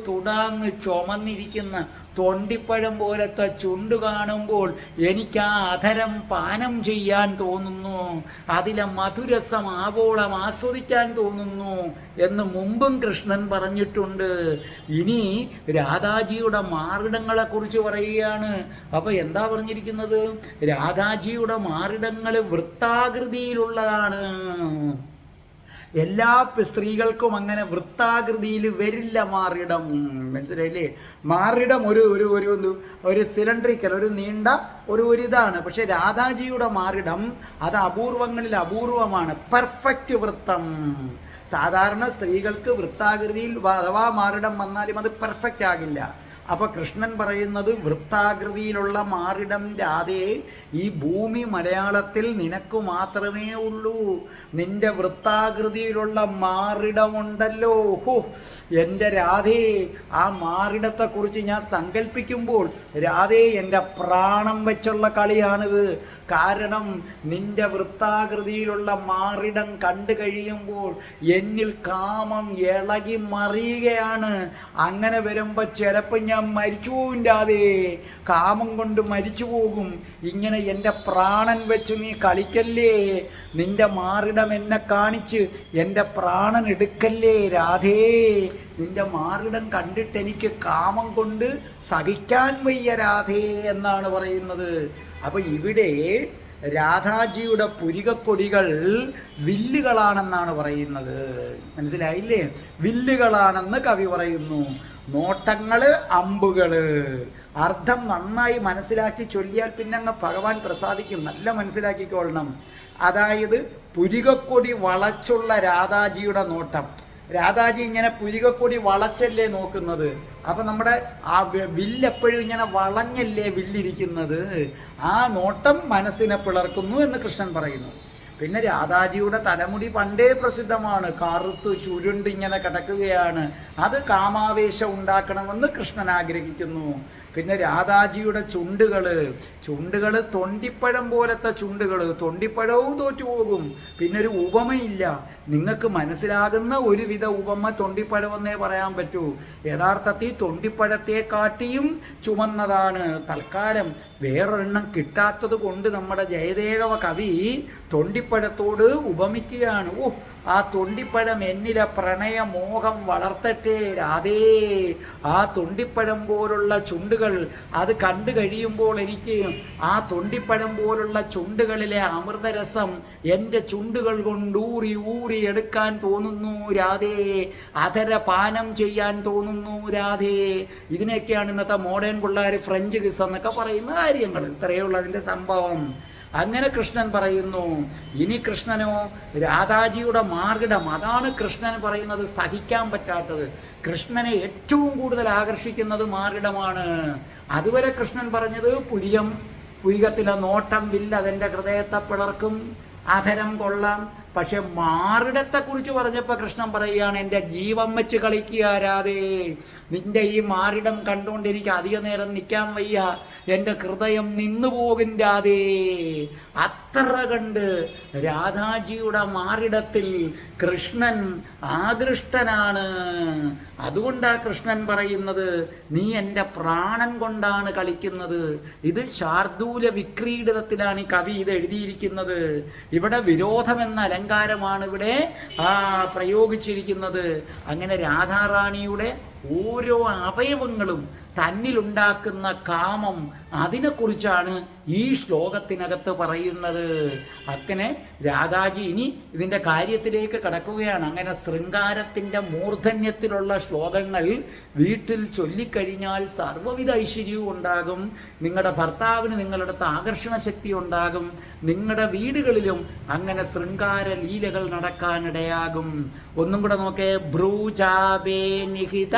തുടാന്ന് ചുമന്നിരിക്കുന്ന തൊണ്ടിപ്പഴം പോലത്തെ ചുണ്ട് കാണുമ്പോൾ എനിക്ക് ആ അധരം പാനം ചെയ്യാൻ തോന്നുന്നു, അതിലെ മധുരസം ആവോളം ആസ്വദിക്കാൻ തോന്നുന്നു എന്ന് മുമ്പും കൃഷ്ണൻ പറഞ്ഞിട്ടുണ്ട്. ഇനി രാധാജിയുടെ മാറിടങ്ങളെ കുറിച്ച് പറയുകയാണ്. അപ്പൊ എന്താ പറഞ്ഞിരിക്കുന്നത്? രാധാജിയുടെ മാറിടങ്ങൾ വൃത്താകൃതിയിലുള്ളതാണ്. എല്ലാ സ്ത്രീകൾക്കും അങ്ങനെ വൃത്താകൃതിയിൽ വരില്ല മാറിടം, മനസ്സിലായില്ലേ? മാറിടം ഒരു സിലിണ്ടറിക്കൽ, ഒരു നീണ്ട ഒരു ഇതാണ്. പക്ഷെ രാധാജിയുടെ മാറിടം അത് അപൂർവങ്ങളിൽ അപൂർവമാണ്, പെർഫെക്റ്റ് വൃത്തം. സാധാരണ സ്ത്രീകൾക്ക് വൃത്താകൃതിയിൽ അഥവാ മാറിടം വന്നാലും അത് പെർഫെക്റ്റ് ആകില്ല. അപ്പൊ കൃഷ്ണൻ പറയുന്നത് വൃത്താകൃതിയിലുള്ള മാറിടം രാധേ, ഈ ഭൂമി മലയാളത്തിൽ നിനക്ക് മാത്രമേ ഉള്ളൂ. നിന്റെ വൃത്താകൃതിയിലുള്ള മാറിടമുണ്ടല്ലോ, എൻ്റെ രാധേ, ആ മാറിടത്തെക്കുറിച്ച് ഞാൻ സങ്കല്പിക്കുമ്പോൾ രാധേ, എൻ്റെ പ്രാണം വെച്ചുള്ള കളിയാണിത്. കാരണം നിന്റെ വൃത്താകൃതിയിലുള്ള മാറിടം കണ്ടു കഴിയുമ്പോൾ എന്നിൽ കാമം ഇളകി മറിയുകയാണ്. അങ്ങനെ വരുമ്പോൾ ചിലപ്പോൾ ഞാൻ മരിച്ചു പോകും രാധേ, കാമം കൊണ്ട് മരിച്ചു പോകും. ഇങ്ങനെ എൻ്റെ പ്രാണൻ വെച്ച് നീ കളിക്കല്ലേ, നിന്റെ മാറിടം എന്നെ കാണിച്ച് എൻ്റെ പ്രാണൻ എടുക്കല്ലേ രാധേ. നിന്റെ മാറിടം കണ്ടിട്ട് എനിക്ക് കാമം കൊണ്ട് സഹിക്കാൻ വയ്യ രാധേ എന്നാണ് പറയുന്നത്. അപ്പൊ ഇവിടെ രാധാജിയുടെ പുരികക്കൊടികൾ വില്ലുകളാണെന്നാണ് പറയുന്നത്. മനസ്സിലായില്ലേ? വില്ലുകളാണെന്ന് കവി പറയുന്നു. നോട്ടങ്ങള് അമ്പുകള്. അർത്ഥം നന്നായി മനസ്സിലാക്കി ചൊല്ലിയാൽ പിന്നെ അങ്ങ് ഭഗവാൻ പ്രസാദിക്കും. നല്ല മനസ്സിലാക്കിക്കൊള്ളണം. അതായത് പുരികക്കൊടി വളച്ചുള്ള രാധാജിയുടെ നോട്ടം. രാധാജി ഇങ്ങനെ പുരികക്കൊടി വളച്ചല്ലേ നോക്കുന്നത്. അപ്പൊ നമ്മുടെ ആ വില്ലെപ്പോഴും ഇങ്ങനെ വളഞ്ഞല്ലേ വില്ലിരിക്കുന്നത്. ആ നോട്ടം മനസ്സിനെ പിളർക്കുന്നു എന്ന് കൃഷ്ണൻ പറയുന്നു. പിന്നെ രാധാജിയുടെ തലമുടി പണ്ടേ പ്രസിദ്ധമാണ്, കറുത്ത് ചുരുണ്ട് ഇങ്ങനെ കിടക്കുകയാണ്. അത് കാമാവേശം ഉണ്ടാക്കണമെന്ന് കൃഷ്ണൻ ആഗ്രഹിക്കുന്നു. പിന്നെ രാധാജിയുടെ ചുണ്ടുകൾ തൊണ്ടിപ്പഴം പോലത്തെ ചുണ്ടുകൾ, തൊണ്ടിപ്പഴവും തോറ്റുപോകും. പിന്നെ ഒരു ഉപമയില്ല. നിങ്ങൾക്ക് മനസ്സിലാകുന്ന ഒരുവിധ ഉപമ തൊണ്ടിപ്പഴമെന്നേ പറയാൻ പറ്റൂ. യഥാർത്ഥത്തിൽ തൊണ്ടിപ്പഴത്തെ കാട്ടിയും ചുമന്നതാണ്. തൽക്കാലം വേറൊരെണ്ണം കിട്ടാത്തത് കൊണ്ട് നമ്മുടെ ജയദേവ കവി തൊണ്ടിപ്പഴത്തോട് ഉപമിക്കുകയാണ്. ആ തൊണ്ടിപ്പഴം എന്നിലെ പ്രണയമോഹം വളർത്തട്ടെ രാധേ. ആ തൊണ്ടിപ്പഴം പോലുള്ള ചുണ്ടുകൾ അത് കണ്ടു കഴിയുമ്പോൾ എനിക്ക് ആ തൊണ്ടിപ്പഴം പോലുള്ള ചുണ്ടുകളിലെ അമൃതരസം എൻ്റെ ചുണ്ടുകൾ കൊണ്ട് ഊറി എടുക്കാൻ തോന്നുന്നു രാധേ. അധരപാനം ചെയ്യാൻ തോന്നുന്നു രാധേ. ഇതിനൊക്കെയാണ് ഇന്നത്തെ മോഡേൺ പിള്ളേർ ഫ്രഞ്ച് കിസ് എന്നൊക്കെ പറയുന്ന കാര്യങ്ങൾ. ഇത്രയേ ഉള്ളൂ അതിൻ്റെ സംഭവം. അങ്ങനെ കൃഷ്ണൻ പറയുന്നു. ഇനി കൃഷ്ണനോ രാധാജിയുടെ മാർഗിടം, അതാണ് കൃഷ്ണൻ പറയുന്നത് സഹിക്കാൻ പറ്റാത്തത്. കൃഷ്ണനെ ഏറ്റവും കൂടുതൽ ആകർഷിക്കുന്നത് മാർഗിടമാണ്. അതുവരെ കൃഷ്ണൻ പറഞ്ഞത് പുരിയം, പുരികത്തിലെ നോട്ടം വില്ല അതെൻ്റെ ഹൃദയത്തെ പിളർക്കും, അധരം കൊള്ളാം. പക്ഷെ മാറിടത്തെക്കുറിച്ച് പറഞ്ഞപ്പോൾ കൃഷ്ണൻ പറയുകയാണ്, എൻ്റെ ജീവൻ വെച്ച് കളിക്കുക രാധേ, നിന്റെ ഈ മാറിടം കണ്ടുകൊണ്ട് എനിക്ക് അധിക നേരം നിൽക്കാൻ വയ്യ, എൻ്റെ ഹൃദയം നിന്നു പോകും രാധേ. അത്ര കണ്ട് രാധാജിയുടെ മാറിടത്തിൽ കൃഷ്ണൻ ആകൃഷ്ടനാണ്. അതുകൊണ്ടാണ് കൃഷ്ണൻ പറയുന്നത്, നീ എൻ്റെ പ്രാണൻ കൊണ്ടാണ് കളിക്കുന്നത്. ഇത് ശാർദൂല വിക്രീഡിതത്തിലാണ് ഈ കവി ഇത് എഴുതിയിരിക്കുന്നത്. ഇവിടെ വിരോധമെന്ന അലങ്കാരമാണ് ഇവിടെ പ്രയോഗിച്ചിരിക്കുന്നത്. അങ്ങനെ രാധാറാണിയുടെ ഓരോ അവയവങ്ങളും തന്നിലുണ്ടാക്കുന്ന കാമം, അതിനെക്കുറിച്ചാണ് ഈ ശ്ലോകത്തിനകത്ത് പറയുന്നത്. അങ്ങനെ രാധാജി ഇനി ഇതിൻ്റെ കാര്യത്തിലേക്ക് കടക്കുകയാണ്. അങ്ങനെ ശൃംഗാരത്തിൻ്റെ മൂർധന്യത്തിലുള്ള ശ്ലോകങ്ങൾ വീട്ടിൽ ചൊല്ലിക്കഴിഞ്ഞാൽ സർവ്വവിധ ഐശ്വര്യവും ഉണ്ടാകും. നിങ്ങളുടെ ഭർത്താവിന് നിങ്ങളുടെ ആകർഷണ ശക്തി ഉണ്ടാകും. നിങ്ങളുടെ വീടുകളിലും അങ്ങനെ ശൃംഗാര ലീലകൾ നടക്കാനിടയാകും. ഒന്നും കൂടെ നോക്കേ. ഭ്രൂചാപേ നിഹിത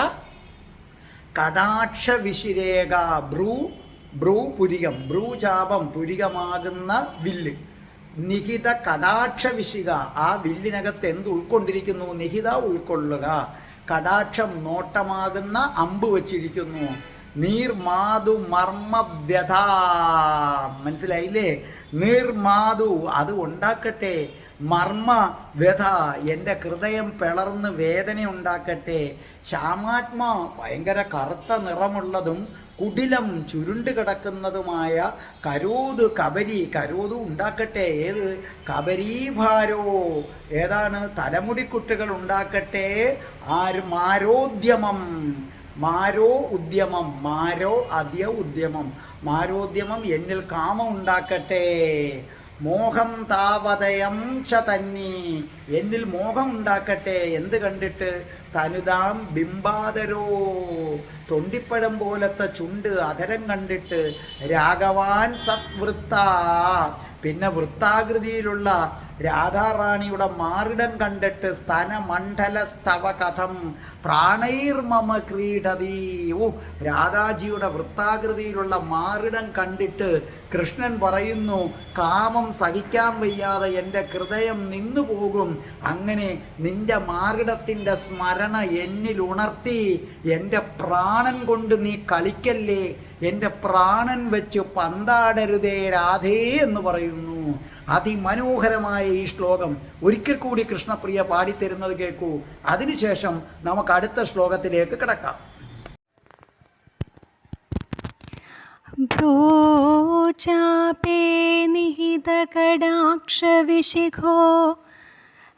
കടാക്ഷ വിശിരേഖ. ഭ്രൂ പുരികം, ഭ്രൂചാപം പുരികമാകുന്ന വില്ല്. നിഹിത കടാക്ഷ വിശിക, ആ വില്ലിനകത്ത് എന്ത് ഉൾക്കൊണ്ടിരിക്കുന്നു? നിഹിത ഉൾക്കൊള്ളുക. കടാക്ഷം നോട്ടമാകുന്ന അമ്പ് വച്ചിരിക്കുന്നു. നീർമാതു മർമ്മവ്യഥ, മനസ്സിലായില്ലേ? നീർമാതു അത് ഉണ്ടാക്കട്ടെ. മർമ്മ വ്യഥ, എൻ്റെ ഹൃദയം പിളർന്ന് വേദന ഉണ്ടാക്കട്ടെ. ശ്യാമാത്മാ, ഭയങ്കര കറുത്ത നിറമുള്ളതും കുടിലം ചുരുണ്ട് കിടക്കുന്നതുമായ കരോത് കബരി, കരോത് ഉണ്ടാക്കട്ടെ. ഏത്? കബരീഭാരോ, ഏതാണ്? തലമുടിക്കുട്ടുകൾ ഉണ്ടാക്കട്ടെ. മാരോദ്യമം, മാരോ ഉദ്യമം, മാരോ അദ്യ ഉദ്യമം, മാരോദ്യമം എന്നിൽ കാമം ഉണ്ടാക്കട്ടെ. മോഹം താവതയം ച തന്നി, എന്നിൽ മോഹം ഉണ്ടാക്കട്ടെ. എന്ത് കണ്ടിട്ട്? തനുതാം ബിംബാദരോ, തൊണ്ടിപ്പഴം പോലത്തെ ചുണ്ട് അധരം കണ്ടിട്ട്. രാഘവാൻ സത്വൃത്ത, പിന്നെ വൃത്താകൃതിയിലുള്ള രാധാറാണിയുടെ മാറിടം കണ്ടിട്ട്. സ്തനമണ്ഡല സ്തവ കഥം പ്രാണൈർമമ ക്രീഡതി. രാധാജിയുടെ വൃത്താകൃതിയിലുള്ള മാറിടം കണ്ടിട്ട് കൃഷ്ണൻ പറയുന്നു, കാമം സഹിക്കാൻ വയ്യാതെ എൻ്റെ ഹൃദയം നിന്നു പോകും. അങ്ങനെ നിന്റെ മാറിടത്തിൻ്റെ സ്മരണ എന്നിൽ ഉണർത്തി. എൻ്റെ പ്രാണൻ കൊണ്ട് നീ കളിക്കല്ലേ, എൻ്റെ പ്രാണൻ വെച്ച് പന്താടരുതേ രാധേ എന്ന് പറയുന്നു. അതിമനോഹരമായ ഈ ശ്ലോകം ഒരിക്കൽ കൂടി കൃഷ്ണപ്രിയ പാടിത്തരുന്നത് കേൾക്കൂ. അതിനുശേഷം നമുക്ക് അടുത്ത ശ്ലോകത്തിലേക്ക് കിടക്കാം. ഭ്രൂചാപേ നിഹിതകടാക്ഷവിശിഖോ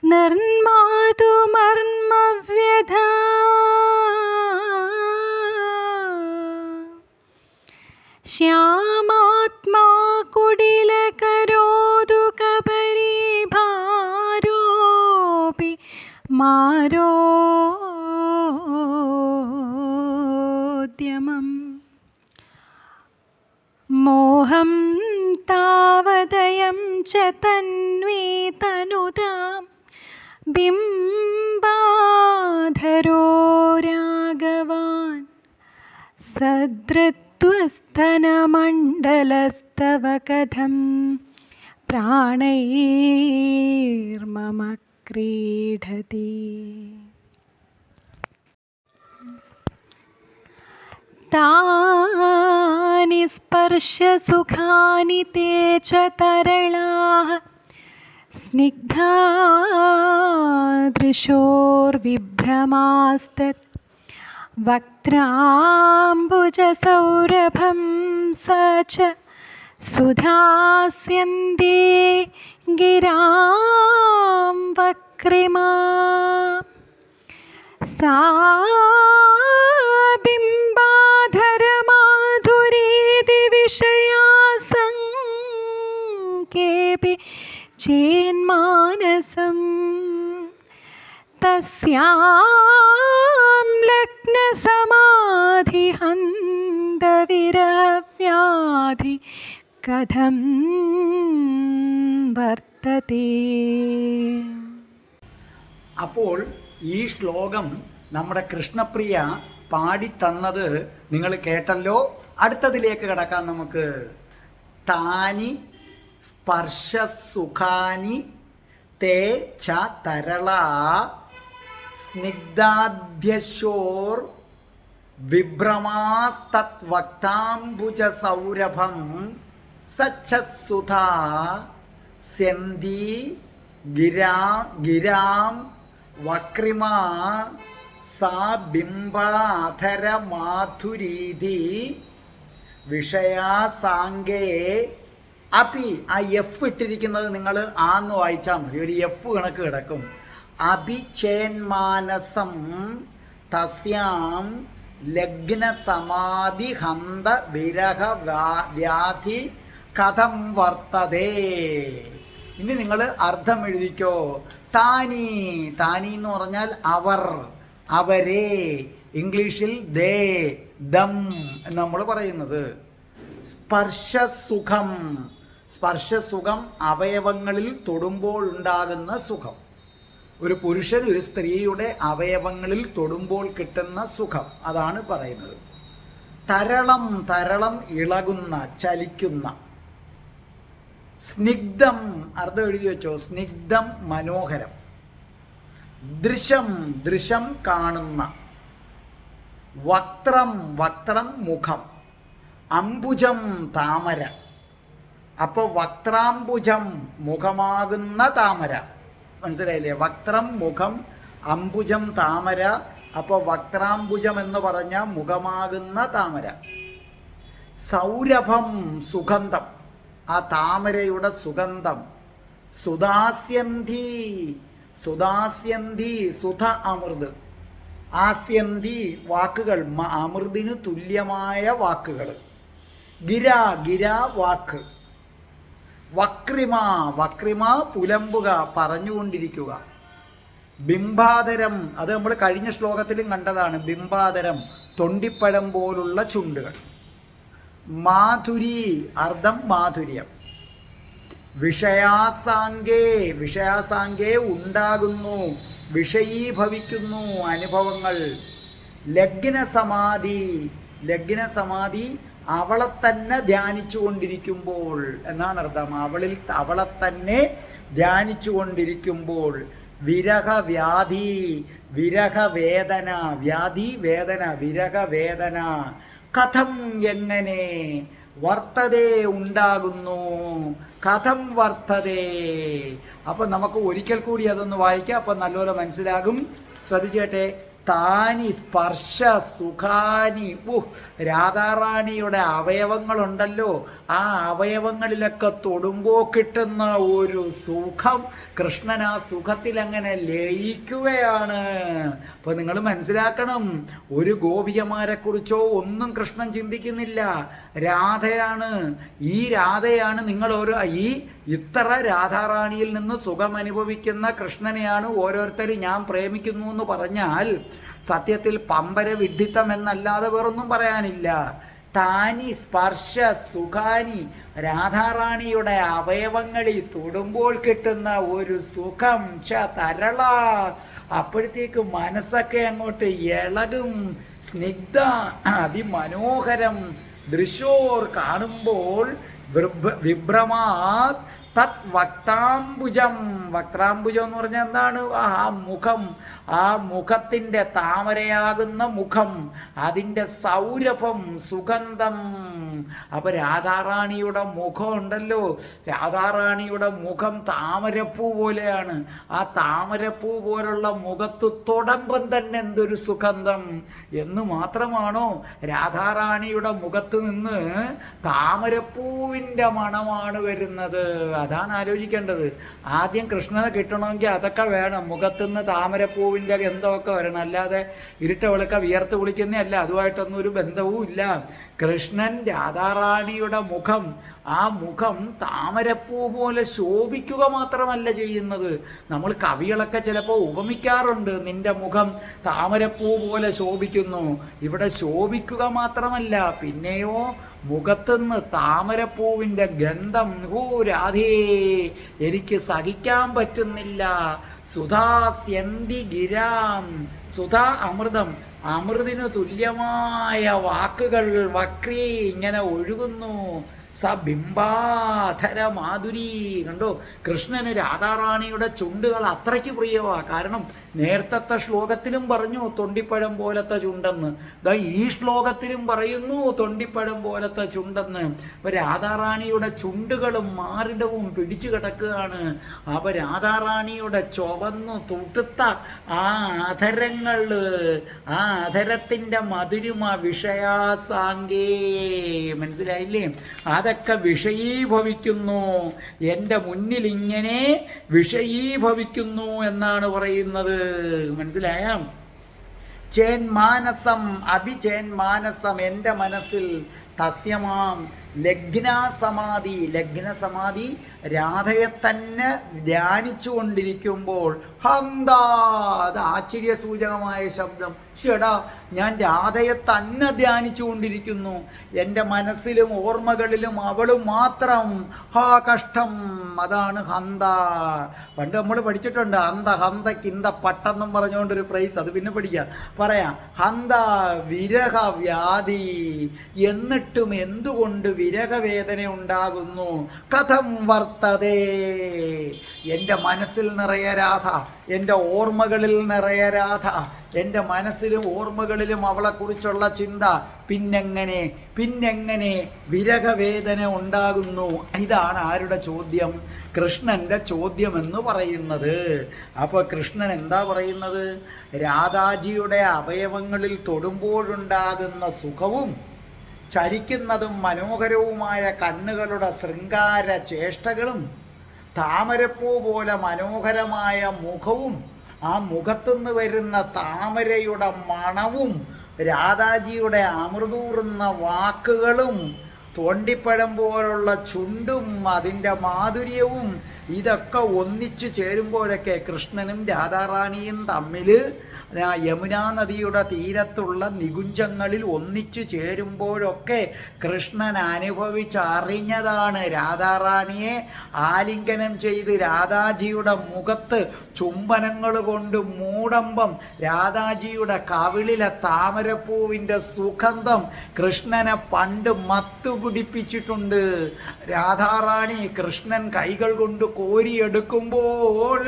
നിർമാതു മർമ്മവ്യഥ ശ്യാമാത്മാ കുടിലകരോതു കബരീഭാരോപി മാരോദ്യമം മോഹം താവദയം ച തന്വീ തനുതാം ബിംബാധരോ രാഘവാൻ സദൃത്വസ്തനമണ്ഡലസ്തവ കഥം പ്രാണൈർമമ ക്രീഡതി. താനി സ്പർശസുഖാനി തേ ച തരളാഃ സ്നിഗ്ധാദൃശോർവിഭ്രമാസ്തത് വക്ത്രാംബുജസൗരഭം സ ച സുധാസ്യന്തി ഗിരാം വക്രിമാ സാ ബിംബാധരമാധുരീതി വിഷയാസംഖ്യേപി ചേന്മാനസം തസ്യാം ലഗ്നസമാധിഹന്തവിരവ്യാധി കഥം വർത്തതേ. അപ്പോൾ ഈ ശ്ലോകം നമ്മുടെ കൃഷ്ണപ്രിയ പാടിത്തന്നത് നിങ്ങൾ കേട്ടല്ലോ. അടുത്തതിലേക്ക് കടക്കാം നമുക്ക്. താനി സ്പർശസുഖാനി തേ ച തരള സ്നിഗ്ധാദ്യശോർ വിഭ്രമാസ്തത്വക്താംബുജ സൗരഭം സച്ഛസുധാ സ്യന്തി ഗിരാം വക്രിമാ സാ ബിംബാധര മാധുരീതി വിഷയാസാംഗേ അപി. ആ എഫ് ഇട്ടിരിക്കുന്നത് നിങ്ങൾ ആന്ന് വായിച്ചാൽ മതി, ഒരു എഫ് കണക്ക് കിടക്കും. അഭിചേന്മാനസം തസ്യാം ലഗ്നസമാധി ഹന്ത വിരഹ വ്യാധി കഥം വർത്തതേ. ഇനി നിങ്ങൾ അർത്ഥം എഴുതിക്കോ. താനി, താനി എന്ന് പറഞ്ഞാൽ അവർ, അവരെ. ഇംഗ്ലീഷിൽ ദേ, ദം എന്ന് നമ്മൾ പറയുന്നത്. സ്പർശസുഖം, സ്പർശസുഖം അവയവങ്ങളിൽ തൊടുമ്പോൾ ഉണ്ടാകുന്ന സുഖം. ഒരു പുരുഷൻ ഒരു സ്ത്രീയുടെ അവയവങ്ങളിൽ തൊടുമ്പോൾ കിട്ടുന്ന സുഖം, അതാണ് പറയുന്നത്. തരളം, തരളം ഇളകുന്ന, ചലിക്കുന്ന. സ്നിഗ്ധം, അർത്ഥം എഴുതി വെച്ചോ. സ്നിഗ്ധം മനോഹരം. ദൃശം, ദൃശം കാണുന്ന. വക്ത്രം, വക്ത്രം മുഖം. അംബുജം താമര. അപ്പോൾ വക്ത്രാംബുജം മുഖമാകുന്ന താമര. മനസ്സിലായില്ലേ? വക്ത്രം മുഖം, അംബുജം താമര. അപ്പോൾ വക്ത്രാംബുജം എന്ന് പറഞ്ഞ മുഖമാകുന്ന താമര. സൗരഭം സുഗന്ധം, ആ താമരയുടെ സുഗന്ധം. സുദാസ്യന്തി, സുദാസ്യന്തി സുധ അമൃത്. ആസ്യന്തി വാക്കുകൾ, അമൃതിന് തുല്യമായ വാക്കുകൾ. ഗിര, ഗിര വാക്ക്. വക്രിമ, വക്രിമ പുലമ്പുക, പറഞ്ഞുകൊണ്ടിരിക്കുക. ബിംബാതരം, അത് നമ്മൾ കഴിഞ്ഞ ശ്ലോകത്തിലും കണ്ടതാണ്. ബിംബാതരം തൊണ്ടിപ്പഴം പോലുള്ള ചുണ്ടുകൾ. മാധുരി, അർദ്ധം മാധുര്യം. വിഷയാസാംഗേ, വിഷയാസാംഗേ ഉണ്ടാകുന്നു, വിഷയീഭവിക്കുന്നു അനുഭവങ്ങൾ. ലഗ്നസമാധി, ലഗ്നസമാധി അവളെ തന്നെ ധ്യാനിച്ചു കൊണ്ടിരിക്കുമ്പോൾ എന്നാണ് അർത്ഥം. അവളെ തന്നെ ധ്യാനിച്ചു കൊണ്ടിരിക്കുമ്പോൾ. വിരഹവ്യാധി, വിരഹവേദന. വ്യാധി വേദന, വിരഹവേദന. കഥം എങ്ങനെ, വർത്തതേ ഉണ്ടാകുന്നു, കഥം വർത്തതേ. അപ്പം നമുക്ക് ഒരിക്കൽ കൂടി അതൊന്ന് വായിക്കാം, അപ്പം നല്ലപോലെ മനസ്സിലാകും. ശ്രദ്ധിച്ചേട്ടെ. താനി സ്പർശ സുഖാനി. രാധാറാണിയുടെ അവയവങ്ങളുണ്ടല്ലോ, ആ അവയവങ്ങളിലൊക്കെ തൊടുമ്പോൾ കിട്ടുന്ന ഒരു സുഖം. കൃഷ്ണൻ ആ സുഖത്തിൽ അങ്ങനെ ലയിക്കുകയാണ്. അപ്പോൾ നിങ്ങൾ മനസ്സിലാക്കണം, ഒരു ഗോപികമാരെക്കുറിച്ചോ ഒന്നും കൃഷ്ണൻ ചിന്തിക്കുന്നില്ല. രാധയാണ്, ഈ രാധയാണ് നിങ്ങൾ ഈ ഇത്ര രാധാറാണിയിൽ നിന്ന് സുഖം അനുഭവിക്കുന്ന കൃഷ്ണനെയാണ് ഓരോരുത്തരും ഞാൻ പ്രേമിക്കുന്നു എന്ന് പറഞ്ഞാൽ സത്യത്തിൽ പമ്പര വിഡ്ഢിത്തം എന്നല്ലാതെ വേറൊന്നും പറയാനില്ല. താനി സ്പർശ സുഖാനി, രാധാറാണിയുടെ അവയവങ്ങളിൽ തൊടുമ്പോൾ കിട്ടുന്ന ഒരു സുഖം. തരള, അപ്പോഴത്തേക്ക് മനസ്സൊക്കെ അങ്ങോട്ട് ഇളകും. സ്നിഗ്ധ, അതിമനോഹരം. ദൃശോർ കാണുമ്പോൾ. വിഭ്രമാസ് തത് വക്താംബുജം. വക്താംബുജം എന്ന് പറഞ്ഞാൽ എന്താണ്? ആ മുഖം, ആ മുഖത്തിൻ്റെ താമരയാകുന്ന മുഖം, അതിൻ്റെ സൗരഭം, സുഗന്ധം. അപ്പോൾ രാധാറാണിയുടെ മുഖം ഉണ്ടല്ലോ, രാധാറാണിയുടെ മുഖം താമരപ്പൂ പോലെയാണ്. ആ താമരപ്പൂ പോലുള്ള മുഖത്ത് തൊടമ്പം തന്നെ എന്തൊരു സുഗന്ധം. എന്ന് മാത്രമാണോ, രാധാറാണിയുടെ മുഖത്ത് നിന്ന് താമരപ്പൂവിൻ്റെ മണമാണ് വരുന്നത്. അതാണ് ആലോചിക്കേണ്ടത്. ആദ്യം കൃഷ്ണനെ കിട്ടണമെങ്കിൽ അതൊക്കെ വേണം. മുഖത്തുനിന്ന് താമരപ്പൂവിൻ്റെ ഗന്ധമൊക്കെ വരണം. അല്ലാതെ ഇരുട്ട വിളക്ക വിയർത്ത് വിളിക്കുന്നതല്ല, അതുമായിട്ടൊന്നും ഒരു ബന്ധവും ഇല്ല. കൃഷ്ണൻ രാധാറാണിയുടെ മുഖം, ആ മുഖം താമരപ്പൂ പോലെ ശോഭിക്കുക മാത്രമല്ല ചെയ്യുന്നത്. നമ്മൾ കവികളൊക്കെ ചിലപ്പോൾ ഉപമിക്കാറുണ്ട്, നിന്റെ മുഖം താമരപ്പൂ പോലെ ശോഭിക്കുന്നു. ഇവിടെ ശോഭിക്കുക മാത്രമല്ല, പിന്നെയോ മുഖത്തുനിന്ന് താമരപ്പൂവിൻ്റെ ഗന്ധം, ഓ രാധേ എനിക്ക് സഹിക്കാൻ പറ്റുന്നില്ല. സുധാസ്യന്തി ഗിരാം, സുധാ അമൃതം, അമൃതിന് തുല്യമായ വാക്കുകൾ വക്രീ ഇങ്ങനെ ഒഴുകുന്നു. സ ബിംബാധര മാധുരി. കണ്ടോ, കൃഷ്ണന് രാധാറാണിയുടെ ചുണ്ടുകൾ അത്രയ്ക്ക് പ്രിയമാണ്. കാരണം നേരത്തെ ശ്ലോകത്തിലും പറഞ്ഞു തൊണ്ടിപ്പഴം പോലത്തെ ചുണ്ടെന്ന്, ഈ ശ്ലോകത്തിലും പറയുന്നു തൊണ്ടിപ്പഴം പോലത്തെ ചുണ്ടെന്ന്. അപ്പൊ രാധാറാണിയുടെ ചുണ്ടുകളും മാറിടവും പിടിച്ചു കിടക്കുകയാണ്. അപ്പൊ രാധാറാണിയുടെ ചുവന്നു തുടുത്ത ആ അധരങ്ങൾ, ആ അധരത്തിൻ്റെ മധുരിമ വിഷയാസാങ്കേ, മനസ്സിലായില്ലേ? അതൊക്കെ വിഷയീഭവിക്കുന്നു, എൻ്റെ മുന്നിൽ ഇങ്ങനെ വിഷയീഭവിക്കുന്നു എന്നാണ് പറയുന്നത്. മനസ്സിലായ? ചേന്മാനസം അഭിചേന്മാനസം, എൻ്റെ മനസ്സിൽ തസ്യമാം ലഗ്നസമാധി. ലഗ്നസമാധി രാധയെ തന്നെ ധ്യാനിച്ചു കൊണ്ടിരിക്കുമ്പോൾ ഹന്ത, അത് ആശ്ചര്യസൂചകമായ ശബ്ദം. ഷെടാ, ഞാൻ രാധയെ തന്നെ ധ്യാനിച്ചു കൊണ്ടിരിക്കുന്നു, എൻ്റെ മനസ്സിലും ഓർമ്മകളിലും അവളും മാത്രം. ഹാ കഷ്ടം, അതാണ് ഹന്ത. പണ്ട് നമ്മൾ പഠിച്ചിട്ടുണ്ട്, ഹന്ത ഹന്തക്കിന്ത പട്ടെന്നും പറഞ്ഞുകൊണ്ടൊരു ഫ്രൈസ്, അത് പിന്നെ പറയാം. ഹന്ത വിരഹവ്യാധി, എന്നിട്ടും എന്തുകൊണ്ട് വിരഹവേദന ഉണ്ടാകുന്നു? കഥം വർത്തതേ, എൻ്റെ മനസ്സിൽ നിറയെ രാധ, എൻ്റെ ഓർമ്മകളിൽ നിറയെ രാധ, എൻ്റെ മനസ്സിലും ഓർമ്മകളിലും അവളെക്കുറിച്ചുള്ള ചിന്ത. പിന്നെങ്ങനെ വിരഹവേദന ഉണ്ടാകുന്നു? ഇതാണ് ആരുടെ ചോദ്യം? കൃഷ്ണൻ്റെ ചോദ്യം എന്ന് പറയുന്നത്. അപ്പോൾ കൃഷ്ണൻ എന്താ പറയുന്നത്? രാധാജിയുടെ അവയവങ്ങളിൽ തൊടുമ്പോഴുണ്ടാകുന്ന സുഖവും ചലിക്കുന്നതും മനോഹരവുമായ കണ്ണുകളുടെ ശൃംഗാര ചേഷ്ടകളും, താമരപ്പൂ പോലെ മനോഹരമായ മുഖവും, ആ മുഖത്തുനിന്ന് വരുന്ന താമരയുടെ മണവും, രാധാജിയുടെ അമൃതൂറുന്ന വാക്കുകളും, തോണ്ടിപ്പഴം പോലുള്ള ചുണ്ടും അതിൻ്റെ മാധുര്യവും, ഇതൊക്കെ ഒന്നിച്ചു ചേരുമ്പോഴൊക്കെ കൃഷ്ണനും രാധാറാണിയും തമ്മിൽ യമുനാ നദിയുടെ തീരത്തുള്ള നികുഞ്ചങ്ങളിൽ ഒന്നിച്ചു ചേരുമ്പോഴൊക്കെ കൃഷ്ണൻ അനുഭവിച്ചറിഞ്ഞതാണ്. രാധാറാണിയെ ആലിംഗനം ചെയ്ത് രാധാജിയുടെ മുഖത്ത് ചുംബനങ്ങൾ കൊണ്ട് മൂടമ്പം രാധാജിയുടെ കവിളിലെ താമരപ്പൂവിൻ്റെ സുഗന്ധം കൃഷ്ണനെ പണ്ട് മത്തുപിടിപ്പിച്ചിട്ടുണ്ട്. രാധാറാണി കൃഷ്ണൻ കൈകൾ കൊണ്ട് കോരിയെടുക്കുമ്പോൾ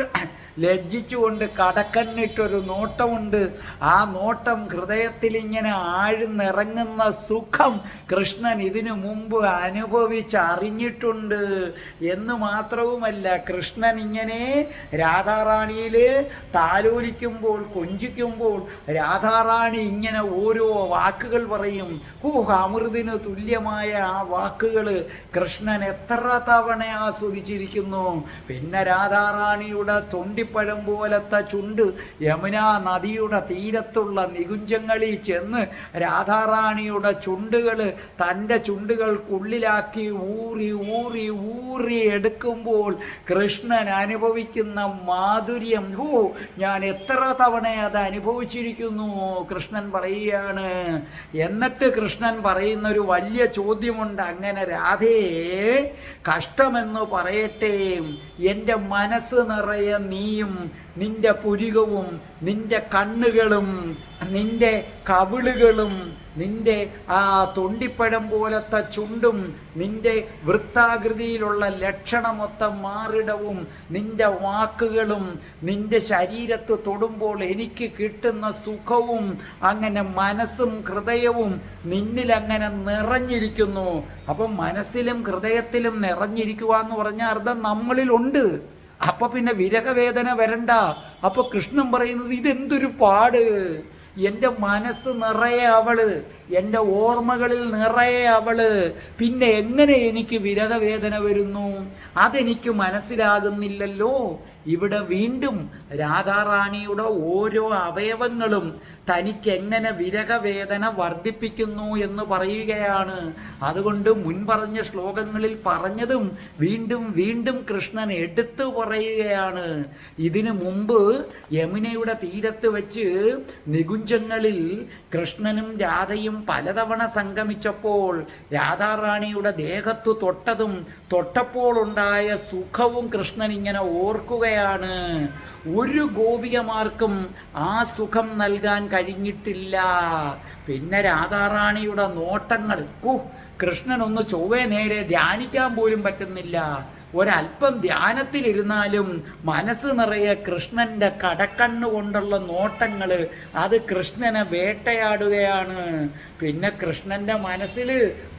ലജ്ജിച്ചുകൊണ്ട് കടക്കണ്ണിട്ടൊരു നോട്ടമുണ്ട്. ആ നോട്ടം ഹൃദയത്തിൽ ഇങ്ങനെ ആഴ്ന്നിറങ്ങുന്ന സുഖം കൃഷ്ണൻ ഇതിനു മുമ്പ് അനുഭവിച്ചറിഞ്ഞിട്ടുണ്ട്. എന്ന് മാത്രവുമല്ല, കൃഷ്ണൻ ഇങ്ങനെ രാധാറാണിയിൽ താലോലിക്കുമ്പോൾ, കൊഞ്ചിക്കുമ്പോൾ രാധാറാണി ഇങ്ങനെ ഓരോ വാക്കുകൾ പറയും. അമൃതിന് തുല്യമായ ആ വാക്കുകൾ കൃഷ്ണൻ എത്ര തവണ ആസ്വദിച്ചിരിക്കുന്നു. പിന്നെ രാധാറാണിയുടെ തൊണ്ടിപ്പഴം പോലത്തെ ചുണ്ട് യമുനാ നദിയുടെ തീരത്തുള്ള നികുഞ്ചങ്ങളിൽ ചെന്ന് രാധാറാണിയുടെ ചുണ്ടുകൾ തൻ്റെ ചുണ്ടുകൾക്കുള്ളിലാക്കി ഊറി ഊറി ഊറി എടുക്കുമ്പോൾ കൃഷ്ണൻ അനുഭവിക്കുന്ന മാധുര്യം, ഞാൻ എത്ര തവണ അത് അനുഭവിച്ചിരിക്കുന്നു കൃഷ്ണൻ പറയുകയാണ്. എന്നിട്ട് കൃഷ്ണൻ പറയുന്ന ഒരു വലിയ ചോദ്യമുണ്ട്. അങ്ങനെ രാധേ, കഷ്ടമെന്ന് പറയട്ടെ, എൻ്റെ മനസ്സ് നിറയെ നീയും നിന്റെ പുരികവും നിന്റെ കണ്ണുകളും നിന്റെ കവിളുകളും നിന്റെ ആ തൊണ്ടിപ്പഴം പോലത്തെ ചുണ്ടും നിന്റെ വൃത്താകൃതിയിലുള്ള ലക്ഷണമൊത്ത മാറിടവും നിന്റെ വാക്കുകളും നിന്റെ ശരീരത്ത് തൊടുമ്പോൾ എനിക്ക് കിട്ടുന്ന സുഖവും, അങ്ങനെ മനസ്സും ഹൃദയവും നിന്നിലങ്ങനെ നിറഞ്ഞിരിക്കുന്നു. അപ്പം മനസ്സിലും ഹൃദയത്തിലും നിറഞ്ഞിരിക്കുക എന്ന് പറഞ്ഞ അർത്ഥം നമ്മളിലുണ്ട്. അപ്പൊ പിന്നെ വിരഹവേദന വരണ്ട. അപ്പൊ കൃഷ്ണൻ പറയുന്നത്, ഇതെന്തൊരു പാട്, എൻ്റെ മനസ്സ് നിറയെ അവള്, എൻ്റെ ഓർമ്മകളിൽ നിറയെ അവള്. പിന്നെ എങ്ങനെ എനിക്ക് വിരഹവേദന വരുന്നു? അതെനിക്ക് മനസ്സിലാകുന്നില്ലല്ലോ. ഇവിടെ വീണ്ടും രാധാറാണിയുടെ ഓരോ അവയവങ്ങളും തനിക്ക് എങ്ങനെ വിരഹവേദന വർദ്ധിപ്പിക്കുന്നു എന്ന് പറയുകയാണ്. അതുകൊണ്ട് മുൻപറഞ്ഞ ശ്ലോകങ്ങളിൽ പറഞ്ഞതും വീണ്ടും വീണ്ടും കൃഷ്ണൻ എടുത്തു പറയുകയാണ്. ഇതിനു മുമ്പ് യമുനയുടെ തീരത്ത് വെച്ച് നികുഞ്ചങ്ങളിൽ കൃഷ്ണനും രാധയും പലതവണ സംഗമിച്ചപ്പോൾ രാധാറാണിയുടെ ദേഹത്തു തൊട്ടപ്പോൾ ഉണ്ടായ സുഖവും കൃഷ്ണൻ ഇങ്ങനെ ഓർക്കുകയാണ്. ഒരു ഗോപികമാർക്കും ആ സുഖം നൽകാൻ കഴിഞ്ഞിട്ടില്ല. പിന്നെ രാധാറാണിയുടെ നോട്ടങ്ങൾ, കൃഷ്ണനൊന്ന് ചൊവ്വേ നേരെ ധ്യാനിക്കാൻ പോലും പറ്റുന്നില്ല. ഒരല്പം ധ്യാനത്തിലിരുന്നാലും മനസ്സ് നിറയെ കൃഷ്ണൻ്റെ കടക്കണ്ണുകൊണ്ടുള്ള നോട്ടങ്ങൾ, അത് കൃഷ്ണനെ വേട്ടയാടുകയാണ്. പിന്നെ കൃഷ്ണൻ്റെ മനസ്സിൽ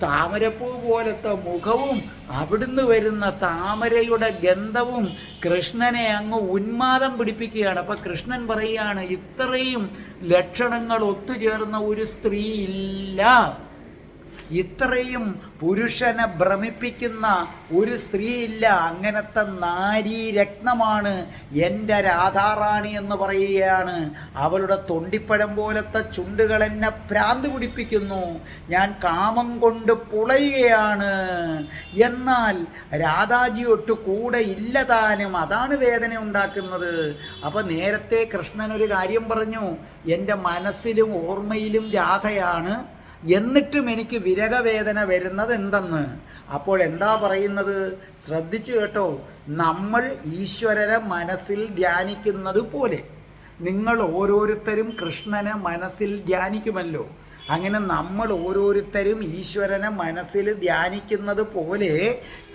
താമരപ്പൂ പോലത്തെ മുഖവും അവിടുന്ന് വരുന്ന താമരയുടെ ഗന്ധവും കൃഷ്ണനെ അങ്ങ് ഉന്മാദം പിടിപ്പിക്കുകയാണ്. അപ്പം കൃഷ്ണൻ പറയുകയാണ്, ഇത്രയും ലക്ഷണങ്ങൾ ഒത്തുചേർന്ന ഒരു സ്ത്രീ ഇല്ല, ഇത്രയും പുരുഷനെ ഭ്രമിപ്പിക്കുന്ന ഒരു സ്ത്രീയില്ല. അങ്ങനത്തെ നാരീരത്നമാണ് എൻ്റെ രാധാറാണി എന്ന് പറയുകയാണ്. അവളുടെ തൊണ്ടിപ്പഴം പോലത്തെ ചുണ്ടുകൾ എന്നെ ഭ്രാന്ത് പിടിപ്പിക്കുന്നു. ഞാൻ കാമം കൊണ്ട് പുളയുകയാണ്. എന്നാൽ രാധാജിയൊട്ട് കൂടെ ഇല്ലതാനും, അതാണ് വേദന ഉണ്ടാക്കുന്നത്. അപ്പം നേരത്തെ കൃഷ്ണൻ ഒരു കാര്യം പറഞ്ഞു, എൻ്റെ മനസ്സിലും ഓർമ്മയിലും രാധയാണ്, എന്നിട്ടും എനിക്ക് വിരഹവേദന വരുന്നത് എന്തെന്ന്. അപ്പോൾ എന്താ പറയുന്നത്? ശ്രദ്ധിച്ചു കേട്ടോ. നമ്മൾ ഈശ്വരനെ മനസ്സിൽ ധ്യാനിക്കുന്നത് പോലെ നിങ്ങൾ ഓരോരുത്തരും കൃഷ്ണനെ മനസ്സിൽ ധ്യാനിക്കുമല്ലോ. അങ്ങനെ നമ്മൾ ഓരോരുത്തരും ഈശ്വരനെ മനസ്സിൽ ധ്യാനിക്കുന്നത് പോലെ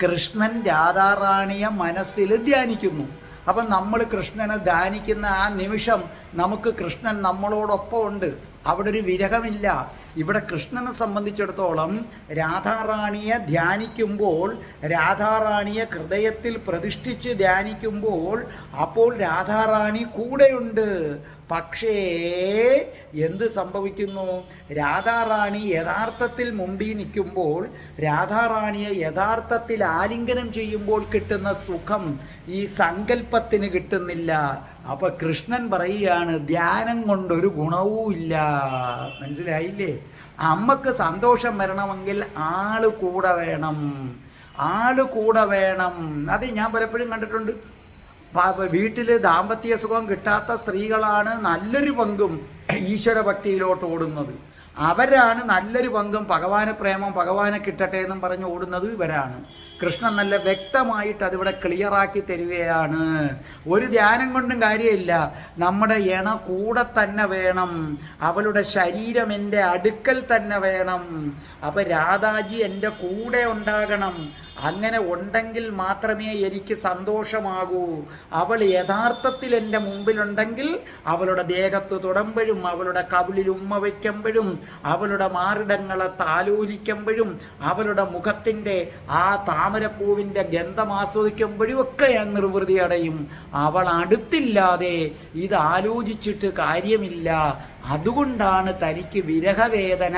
കൃഷ്ണൻ രാധാറാണിയെ മനസ്സിൽ ധ്യാനിക്കുന്നു. അപ്പം നമ്മൾ കൃഷ്ണനെ ധ്യാനിക്കുന്ന ആ നിമിഷം നമുക്ക് കൃഷ്ണൻ നമ്മളോടൊപ്പം ഉണ്ട്. അവിടെ ഒരു വിരഹമില്ല. ഇവിടെ കൃഷ്ണനെ സംബന്ധിച്ചിടത്തോളം രാധാറാണിയെ ധ്യാനിക്കുമ്പോൾ, രാധാറാണിയെ ഹൃദയത്തിൽ പ്രതിഷ്ഠിച്ച് ധ്യാനിക്കുമ്പോൾ അപ്പോൾ രാധാറാണി കൂടെയുണ്ട്. പക്ഷേ എന്ത് സംഭവിക്കുന്നു? രാധാറാണി യഥാർത്ഥത്തിൽ മുമ്പിൽ നിൽക്കുമ്പോൾ, രാധാറാണിയെ യഥാർത്ഥത്തിൽ ആലിംഗനം ചെയ്യുമ്പോൾ കിട്ടുന്ന സുഖം ഈ സങ്കല്പത്തിന് കിട്ടുന്നില്ല. അപ്പൊ കൃഷ്ണൻ പറയുകയാണ്, ധ്യാനം കൊണ്ടൊരു ഗുണവും ഇല്ല. മനസ്സിലായില്ലേ? അമ്മക്ക് സന്തോഷം വരണമെങ്കിൽ ആള് കൂടെ വേണം, ആള് കൂടെ വേണം. അത് ഞാൻ പലപ്പോഴും കണ്ടിട്ടുണ്ട്. വീട്ടിൽ ദാമ്പത്യ സുഖം കിട്ടാത്ത സ്ത്രീകളാണ് നല്ലൊരു പങ്കും ഈശ്വര ഭക്തിയിലോട്ട് ഓടുന്നത്. അവരാണ് നല്ലൊരു പങ്കും ഭഗവാനെ പ്രേമം, ഭഗവാനെ കിട്ടട്ടെ എന്നും പറഞ്ഞ് ഓടുന്നത് ഇവരാണ്. കൃഷ്ണൻ നല്ല വ്യക്തമായിട്ട് അതിവിടെ ക്ലിയറാക്കി തരികയാണ്. ഒരു ധ്യാനം കൊണ്ടും കാര്യമില്ല, നമ്മുടെ ഇണ കൂടെ തന്നെ വേണം, അവളുടെ ശരീരം എൻ്റെ അടുക്കൽ തന്നെ വേണം. അപ്പം രാധാജി എൻ്റെ കൂടെ ഉണ്ടാകണം. അങ്ങനെ ഉണ്ടെങ്കിൽ മാത്രമേ എനിക്ക് സന്തോഷമാകൂ. അവൾ യഥാർത്ഥത്തിൽ എൻ്റെ മുമ്പിലുണ്ടെങ്കിൽ അവളുടെ ദേഹത്ത് തൊടുമ്പോഴും, അവളുടെ കവിളിൽ ഉമ്മ വയ്ക്കുമ്പോഴും, അവളുടെ മാറിടങ്ങളെ താലോലിക്കുമ്പോഴും, അവളുടെ മുഖത്തിൻ്റെ ആ താമരപ്പൂവിൻ്റെ ഗന്ധം ആസ്വദിക്കുമ്പോഴും ഒക്കെ ഞാൻ നിർവൃതി അടയും. അവൾ അടുത്തില്ലാതെ ഇത് ആലോചിച്ചിട്ട് കാര്യമില്ല. അതുകൊണ്ടാണ് തനിക്ക് വിരഹവേദന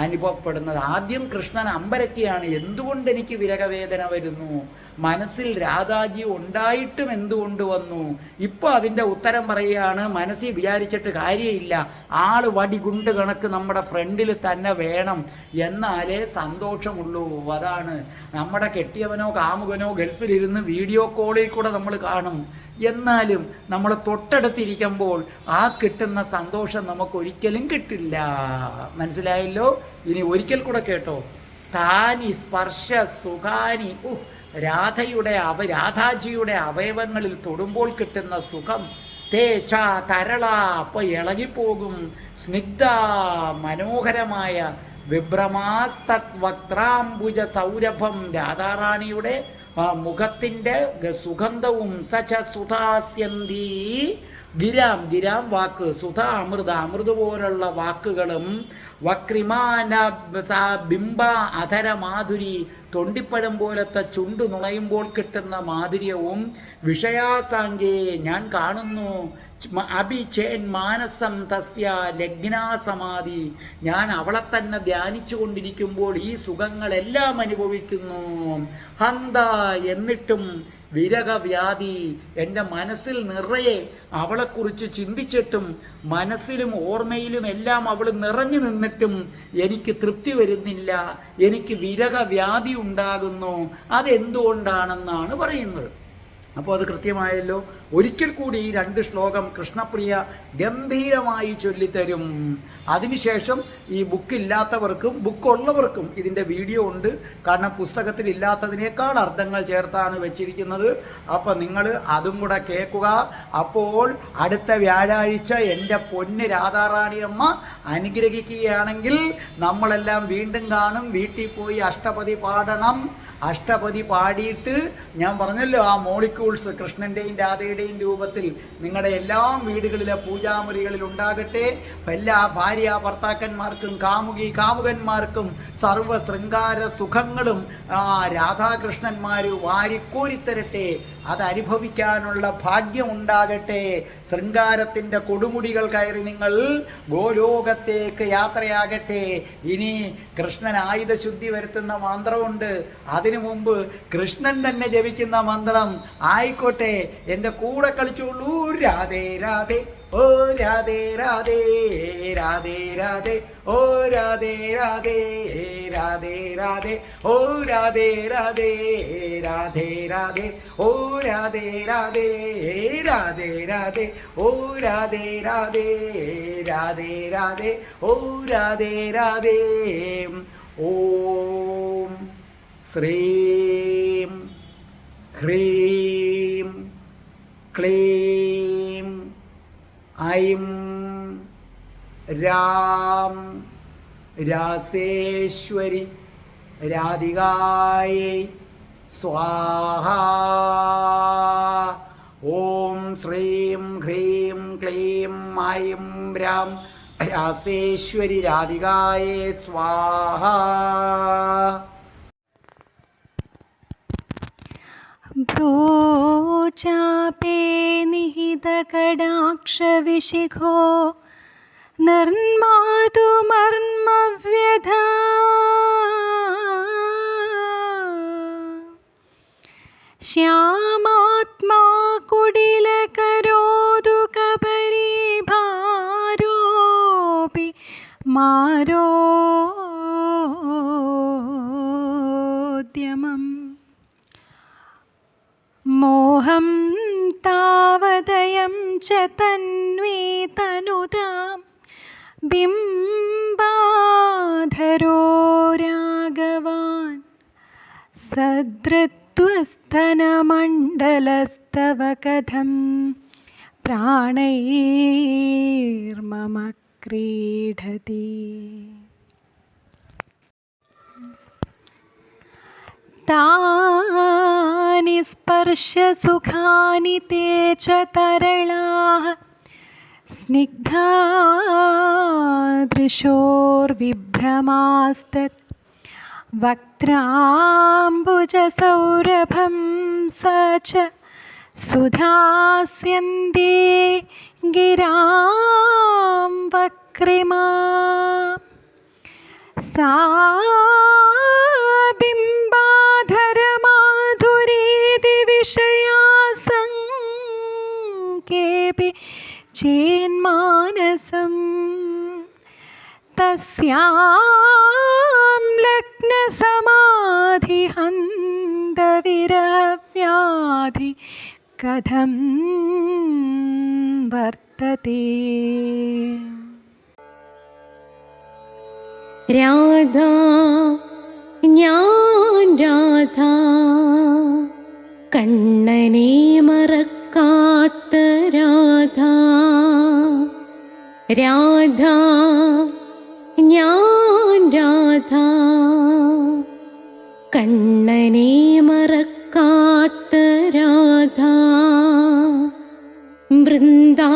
അനുഭവപ്പെടുന്നത്. ആദ്യം കൃഷ്ണൻ അമ്പരക്കുകയാണ്, എന്തുകൊണ്ട് എനിക്ക് വിരഹവേദന വരുന്നു? മനസ്സിൽ രാധാജി ഉണ്ടായിട്ടും എന്തുകൊണ്ട് വന്നു? ഇപ്പോൾ അതിൻ്റെ ഉത്തരം പറയുകയാണ്, മനസ്സിൽ വിചാരിച്ചിട്ട് കാര്യമില്ല, ആള് വടി ഗുണ്ട് കണക്ക് നമ്മുടെ ഫ്രണ്ടിൽ തന്നെ വേണം, എന്നാലേ സന്തോഷമുള്ളൂ. അതാണ് നമ്മുടെ കെട്ടിയവനോ കാമുകനോ ഗൾഫിലിരുന്ന് വീഡിയോ കോളിൽ കൂടെ നമ്മൾ കാണും. എന്നാലും നമ്മൾ തൊട്ടടുത്തിരിക്കുമ്പോൾ ആ കിട്ടുന്ന സന്തോഷം നമുക്കൊരിക്കലും കിട്ടില്ല. മനസ്സിലായല്ലോ? ഇനി ഒരിക്കൽ കൂടെ കേട്ടോ. താനി സ്പർശ സുഖാനി, രാധാജിയുടെ അവയവങ്ങളിൽ തൊടുമ്പോൾ കിട്ടുന്ന സുഖം, തേച്ച തരള, അപ്പോൾ ഇളകിപ്പോകും, സ്നിഗ്ധ മനോഹരമായ വിഭ്രമാസ്തത് വക്രാംബുജ സൗരഭം, രാധാറാണിയുടെ മുഖത്തിൻ്റെ സുഗന്ധവും, സച സുധാസ്യന്തി ഗിരാം വാക്ക്, സുധ അമൃത് പോലുള്ള വാക്കുകളും, വക്രിമാന ബിംബ അധര മാധുരി, തൊണ്ടിപ്പഴം പോലത്തെ ചുണ്ടു നുണയുമ്പോൾ കിട്ടുന്ന മാധുര്യവും, വിഷയാസാങ്കേ ഞാൻ കാണുന്നു, അഭിചേൻ മാനസം തസ്യ ലഗ്നാസമാധി. ഞാൻ അവളെ തന്നെ ധ്യാനിച്ചു കൊണ്ടിരിക്കുമ്പോൾ ഈ സുഖങ്ങളെല്ലാം അനുഭവിക്കുന്നു. ഹന്ത എന്നിട്ടും വിരഹവ്യാധി, എൻ്റെ മനസ്സിൽ നിറയെ അവളെക്കുറിച്ച് ചിന്തിച്ചിട്ടും മനസ്സിലും ഓർമ്മയിലും എല്ലാം അവൾ നിറഞ്ഞു നിന്നിട്ടും എനിക്ക് തൃപ്തി വരുന്നില്ല, എനിക്ക് വിരഹവ്യാധി ഉണ്ടാകുന്നു. അതെന്തുകൊണ്ടാണെന്നാണ് പറയുന്നത്. അപ്പോൾ അത് കൃത്യമായല്ലോ. ഒരിക്കൽ കൂടി ഈ 2 ശ്ലോകം കൃഷ്ണപ്രിയ ഗംഭീരമായി ചൊല്ലിത്തരും. അതിനുശേഷം ഈ ബുക്കില്ലാത്തവർക്കും ബുക്കുള്ളവർക്കും ഇതിൻ്റെ വീഡിയോ ഉണ്ട്. കാരണം പുസ്തകത്തിൽ ഇല്ലാത്തതിനേക്കാൾ അർത്ഥങ്ങൾ ചേർത്താണ് വെച്ചിരിക്കുന്നത്. അപ്പോൾ നിങ്ങൾ അതും കൂടെ കേൾക്കുക. അപ്പോൾ അടുത്ത വ്യാഴാഴ്ച എൻ്റെ പൊന്ന് രാധാറാണി അമ്മ അനുഗ്രഹിക്കുകയാണെങ്കിൽ നമ്മളെല്ലാം വീണ്ടും കാണും. വീട്ടിൽ പോയി അഷ്ടപതി പാടണം. അഷ്ടപതി പാടിയിട്ട് ഞാൻ പറഞ്ഞല്ലോ, ആ മോളിക്യൂൾസ് കൃഷ്ണൻ്റെയും രാധയുടെയും രൂപത്തിൽ നിങ്ങളുടെ എല്ലാ വീടുകളിലെ പൂജാമുറികളിൽ ഉണ്ടാകട്ടെ. എല്ലാ ഭാര്യ ഭർത്താക്കന്മാർക്കും കാമുകന്മാർക്കും സർവ്വ ശൃംഗാര സുഖങ്ങളും രാധാകൃഷ്ണന്മാർ വാരിക്കോരിത്തരട്ടെ. അതനുഭവിക്കാനുള്ള ഭാഗ്യം ഉണ്ടാകട്ടെ. ശൃംഗാരത്തിൻ്റെ കൊടുമുടികൾ കയറി നിങ്ങൾ ഗോലോകത്തേക്ക് യാത്രയാകട്ടെ. ഇനി കൃഷ്ണൻ ആയുധശുദ്ധി വരുത്തുന്ന മന്ത്രമുണ്ട്. അതിനു മുമ്പ് കൃഷ്ണൻ തന്നെ ജപിക്കുന്ന മന്ത്രം ആയിക്കോട്ടെ. എൻ്റെ കൂടെ കളിച്ചോളൂ. രാധേ രാധേ ഓ രാധേ രാധേ രാധേ രാധേ ഓ രാധേ രാധേ രാധേ രാധേ ഓ രാധേ രാധേ രാധേ രാധേ ഓ രാധേ രാധേ രാധേ രാധേ ഓ രാധേ രാധേ രാധേ രാധേ ഓ രാധേ രാധേ. ഓം ശ്രീം ഹ്രീം ക്ലീം ഐം രാം രാസേശ്വരി രാധികായൈ സ്വാഹ. ഓം ശ്രീം ഹ്രീം ക്ലീം ഐം രാം രാസേശ്വരി രാധികായൈ സ്വാഹ. ഭ്രൂചാപേ നിഹിതകടാക്ഷവിശിഖോ നിർമാതുമർമ്മവ്യഥാ ശ്യാമാത്മാ കുടിലകരോതുകപരിഭാരോപി മാരോദ്യമം മോഹം താവദയം ച തന്വേ തനുതാം ബിംബാധരോ രാഘവാൻ സദൃത്വസ്തനമണ്ഡലസ്തവ കഥം പ്രാണൈർമമ ക്രീഡതി. താനി സ്പർശസുഖാനി തേ ച തരളാഃ സ്നിഗ്ധാദൃശോർവിഭ്രമാസ്തത് വക്ത്രാംബുജസൗരഭം സ ച സുധാസ്യന്തി ഗിരാം വക്രിമാ. സാ ബിംബാധരമാധുരീതി വിഷയാസംകേപി ചേന്മാനസം തസ്യാം ലഗ്നസമാധിഹന്തവിരഹവ്യാധി കഥം വർത്തതേ. രാധാ ഞാൻ രാധാ കണ്ണനെ മറക്കാത്ത രാധാ. രാധാ ഞാൻ രാധാ കണ്ണനെ മറക്കാത്ത രാധാ. വൃന്ദാ